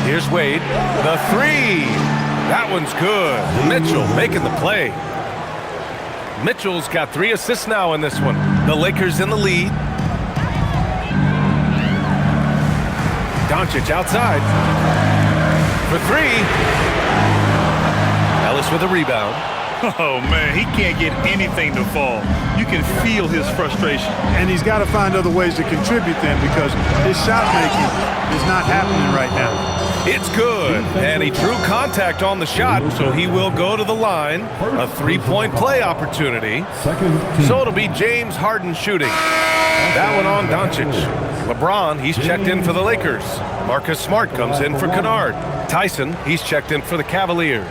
Here's Wade. The 3. That one's good. Mitchell making the play. Mitchell's got 3 assists now in this one. The Lakers in the lead. Doncic outside. For 3. Ellis with a rebound. Oh, man, he can't get anything to fall. You can feel his frustration. And he's got to find other ways to contribute then because his shot making is not happening right now. It's good, and he drew contact on the shot, so he will go to the line. A three-point play opportunity. So it'll be James Harden shooting. That one on Doncic. LeBron, he's checked in for the Lakers. Marcus Smart comes in for Kennard. Tyson, he's checked in for the Cavaliers.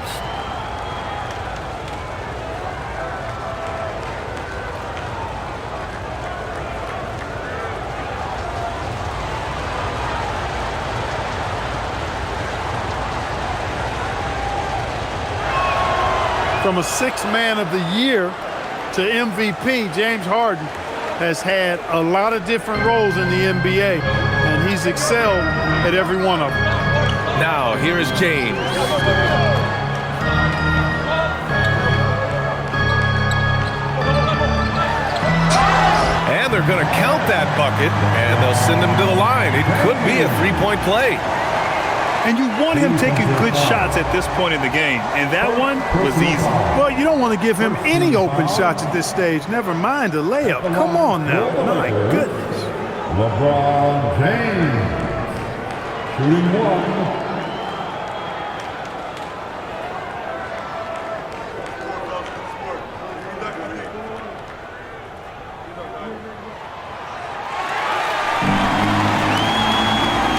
From a sixth man of the year to MVP, James Harden has had a lot of different roles in the NBA, and he's excelled at every one of them. Now, here is James. And they're going to count that bucket, and they'll send him to the line. It could be a three-point play. And you want him taking good shots at this point in the game, and that one was easy. Well, you don't want to give him any open shots at this stage, never mind a layup. Come on now, my goodness. LeBron James, shooting one.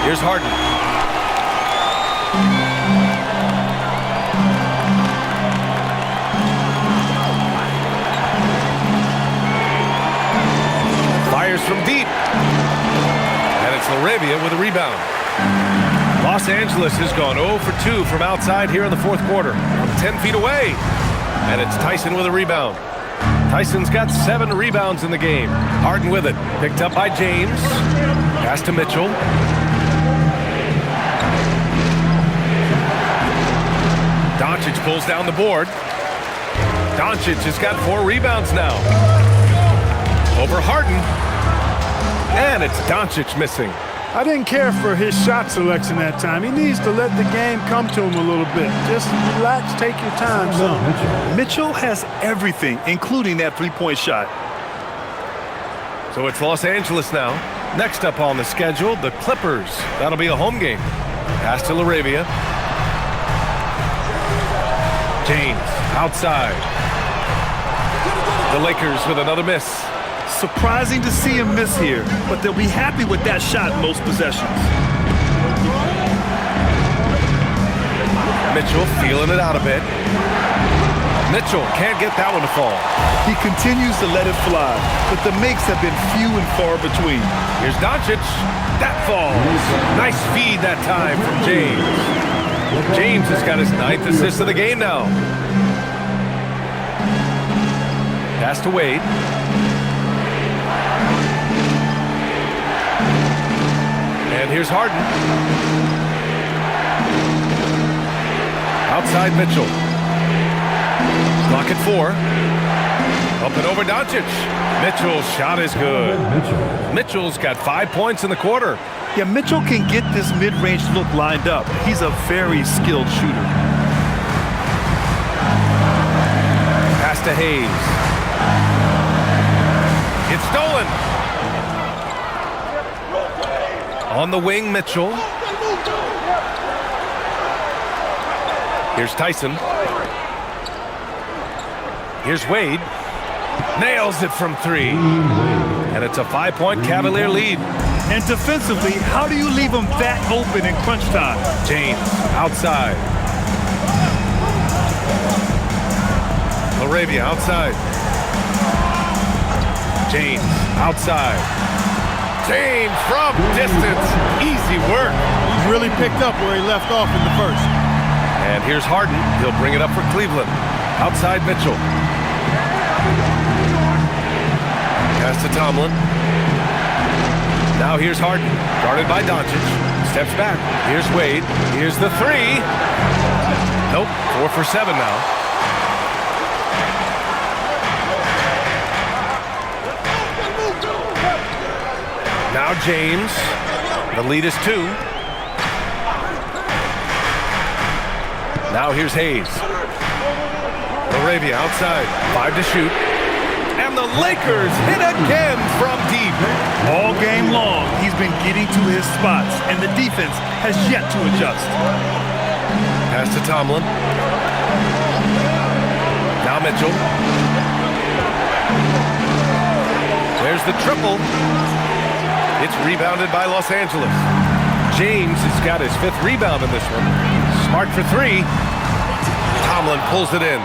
Here's Harden. Fires from deep. And it's LaRavia with a rebound. Los Angeles has gone 0 for 2 from outside here in the fourth quarter. From 10 feet away. And it's Tyson with a rebound. Tyson's got 7 rebounds in the game. Harden with it. Picked up by James. Pass to Mitchell. Doncic pulls down the board. Doncic has got 4 rebounds now. Over Harden. And it's Doncic missing. I didn't care for his shot selection that time. He needs to let the game come to him a little bit. Just relax, take your time, son. Mitchell has everything, including that three-point shot. So it's Los Angeles now. Next up on the schedule, the Clippers. That'll be a home game. Pass to LaRavia. James outside. The Lakers with another miss. Surprising to see him miss here, but they'll be happy with that shot most possessions. Mitchell feeling it out a bit. Mitchell can't get that one to fall. He continues to let it fly, but the makes have been few and far between. Here's Doncic. That falls. Nice feed that time from James. James has got his 9th assist of the game now. Pass to Wade. And here's Harden. Outside Mitchell. Clock at 4. Up and over Doncic. Mitchell's shot is good. Mitchell's got 5 points in the quarter. Yeah, Mitchell can get this mid-range look lined up. He's a very skilled shooter. Pass to Hayes. It's stolen. On the wing, Mitchell. Here's Tyson. Here's Wade. Nails it from 3. And it's a 5-point Cavalier lead. And defensively, how do you leave him that open in crunch time? James outside. LaRavia outside. James outside. James from distance. Easy work. He's really picked up where he left off in the first. And here's Harden. He'll bring it up for Cleveland. Outside Mitchell. Pass to Tomlin. Now here's Harden. Guarded by Doncic. Steps back. Here's Wade. Here's the 3. Nope. 4 for 7 now. Now James. The lead is 2. Now here's Hayes. Laravia outside. 5 to shoot. And the Lakers hit again from deep. All game long, he's been getting to his spots, and the defense has yet to adjust. Pass to Tomlin. Now Mitchell. There's the triple. It's rebounded by Los Angeles. James has got his 5th rebound in this one. Smart for 3. Tomlin pulls it in.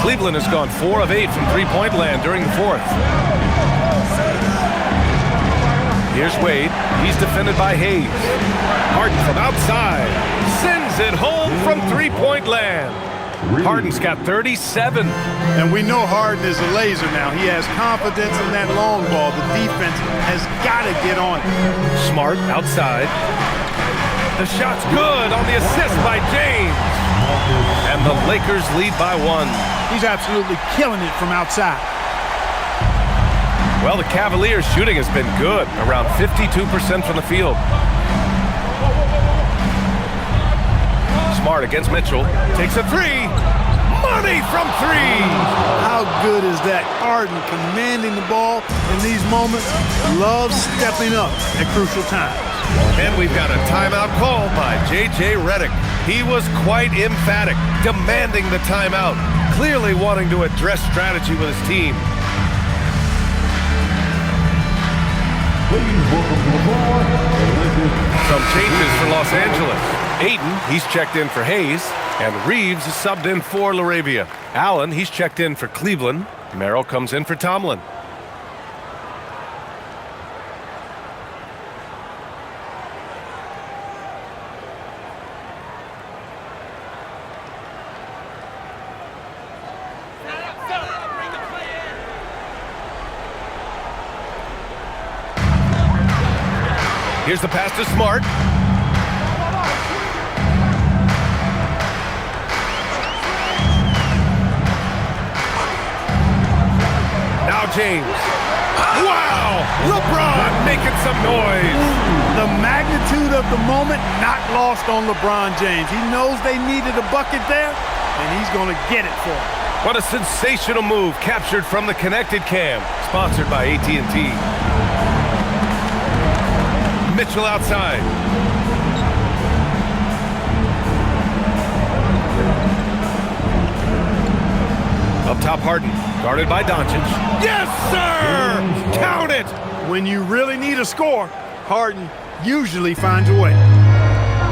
Cleveland has gone 4 of 8 from three-point land during the 4th. Here's Wade. He's defended by Hayes. Harden from outside. Sends it home from three-point land. Harden's got 37. And we know Harden is a laser now. He has confidence in that long ball. The defense has got to get on it. Smart outside. The shot's good on the assist by James. And the Lakers lead by 1. He's absolutely killing it from outside. Well, the Cavaliers' shooting has been good, around 52% from the field. Smart against Mitchell. Takes a 3. Money from 3. How good is that? Harden commanding the ball in these moments. Loves stepping up at crucial times. And we've got a timeout call by J.J. Redick. He was quite emphatic, demanding the timeout, clearly wanting to address strategy with his team. Please welcome to the floor, Some changes for Los Angeles. Ayton, he's checked in for Hayes, and Reeves is subbed in for Laravia. Allen, he's checked in for Cleveland. Merrill comes in for Tomlin. Here's the pass to Smart. Now James. Wow! LeBron making some noise. The magnitude of the moment not lost on LeBron James. He knows they needed a bucket there, and he's going to get it for them. What a sensational move captured from the Connected Cam, sponsored by AT&T. Mitchell outside. Up top, Harden, guarded by Doncic. Yes, sir! Count it! When you really need a score, Harden usually finds a way.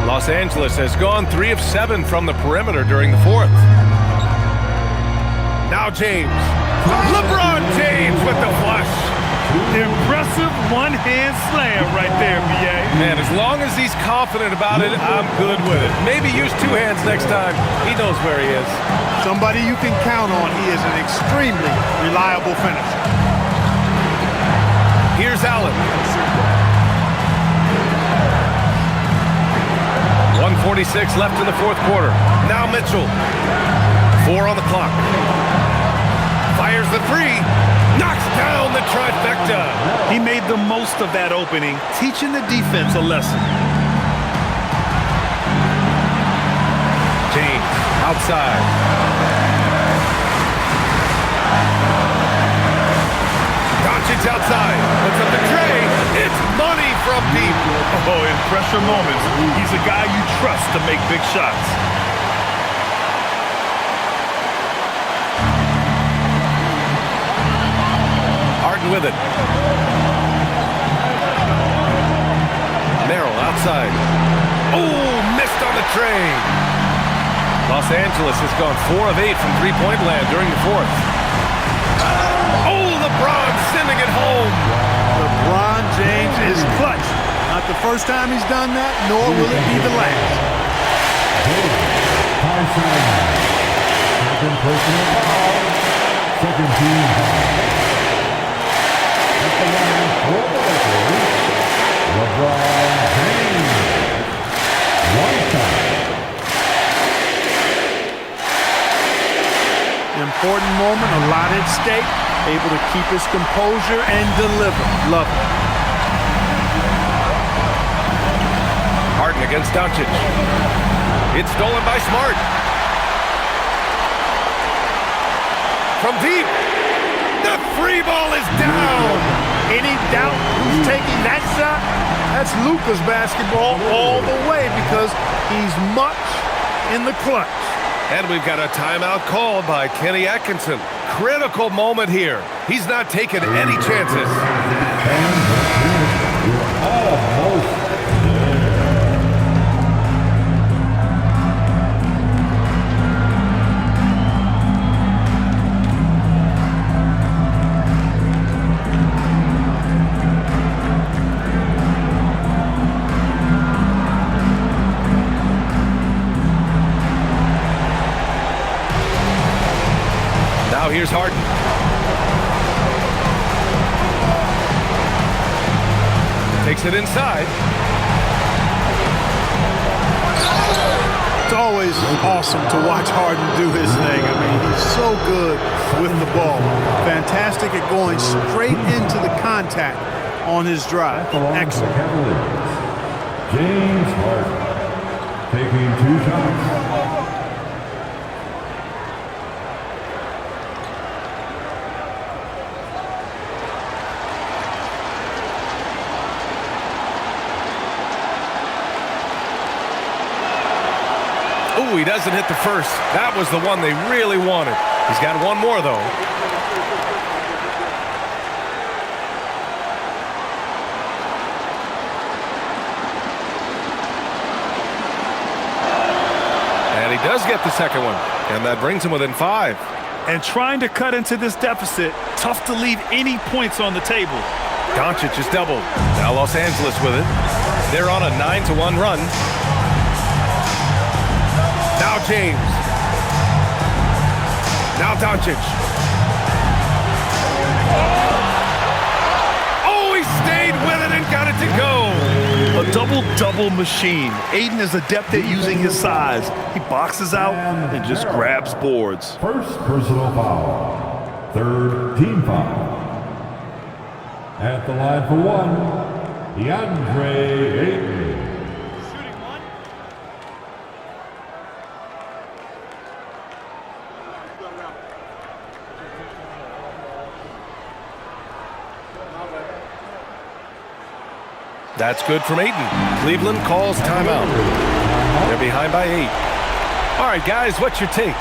Los Angeles has gone 3 of 7 from the perimeter during the 4th. Now James. LeBron James with the flush. Impressive one-hand slam right there, B.A. Man, as long as he's confident about it, I'm good with it. Maybe use 2 hands next time. He knows where he is. Somebody you can count on. He is an extremely reliable finisher. Here's Allen. 1:46 left in the 4th quarter. Now Mitchell. 4 on the clock. Fires the 3. Knocks down the trifecta. He made the most of that opening, teaching the defense a lesson. James outside. Doncic outside. Puts up the tray. It's money from deep. Oh, in pressure moments, he's a guy you trust to make big shots. Harden with it. Merrill outside. Oh, missed on the tray. Los Angeles has gone 4 of 8 from three-point land during the 4th. Oh, LeBron sending it home. LeBron James is clutch. Not the first time he's done that, nor will it be the last. Second personal foul. Second team foul. At the line for the Lakers, LeBron James. 1 foul. Important moment, a lot at stake. Able to keep his composure and deliver. Love it. Harden against Doncic. It's stolen by Smart. from deep. The free ball is down. Any doubt who's taking that shot? That's Luka's basketball all the way because he's much in the clutch. And we've got a timeout called by Kenny Atkinson. Critical moment here. He's not taking any chances. Now here's Harden. Takes it inside. It's always awesome to watch Harden do his thing. I mean, he's so good with the ball. Fantastic at going straight into the contact on his drive. Excellent. James Harden taking 2 shots. Ooh, he doesn't hit the first. That was the one they really wanted. He's got one more, though. And he does get the second one. And that brings him within 5. And trying to cut into this deficit, tough to leave any points on the table. Doncic is doubled. Now Los Angeles with it. They're on a 9-1 run. Now James. Now Doncic. Oh, he stayed with it and got it to go. A double-double machine. Aiden is adept at using his size. He boxes out and just grabs boards. First personal foul. Third team foul. At the line for 1, DeAndre Ayton. That's good from Ayton. Cleveland calls timeout. They're behind by 8. All right, guys, what's your take?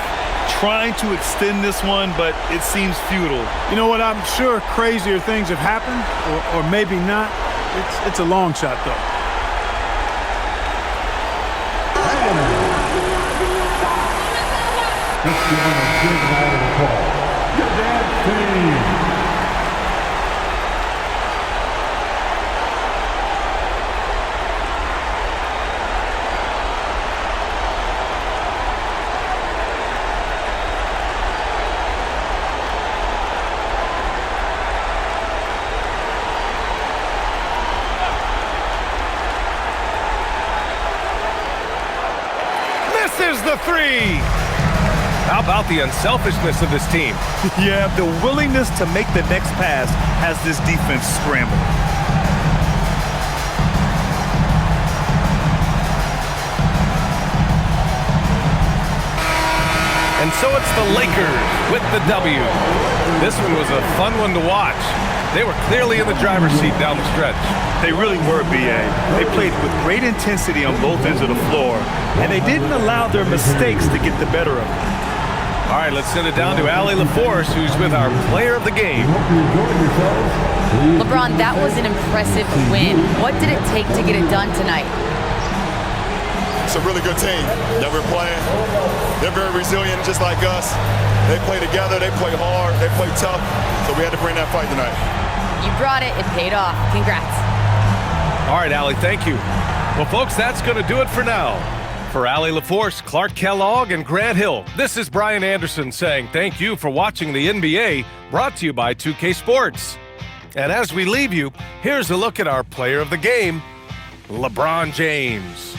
Trying to extend this one, but it seems futile. You know what? I'm sure crazier things have happened, or maybe not. It's a long shot, though. Just giving a big night of the call. Your dad's team. Misses the 3. How about the unselfishness of this team? Yeah, the willingness to make the next pass has this defense scrambled. And so it's the Lakers with the W. This one was a fun one to watch. They were clearly in the driver's seat down the stretch. They really were, B.A. They played with great intensity on both ends of the floor, and they didn't allow their mistakes to get the better of them. All right, let's send it down to Allie LaForce, who's with our player of the game. LeBron, that was an impressive win. What did it take to get it done tonight? It's a really good team that we're playing. They're very resilient, just like us. They play together, they play hard, they play tough, so we had to bring that fight tonight. You brought it. It paid off. Congrats. All right, Allie, thank you. Well, folks, that's going to do it for now. For Allie LaForce, Clark Kellogg, and Grant Hill, this is Brian Anderson saying thank you for watching the NBA, brought to you by 2K Sports. And as we leave you, here's a look at our player of the game, LeBron James.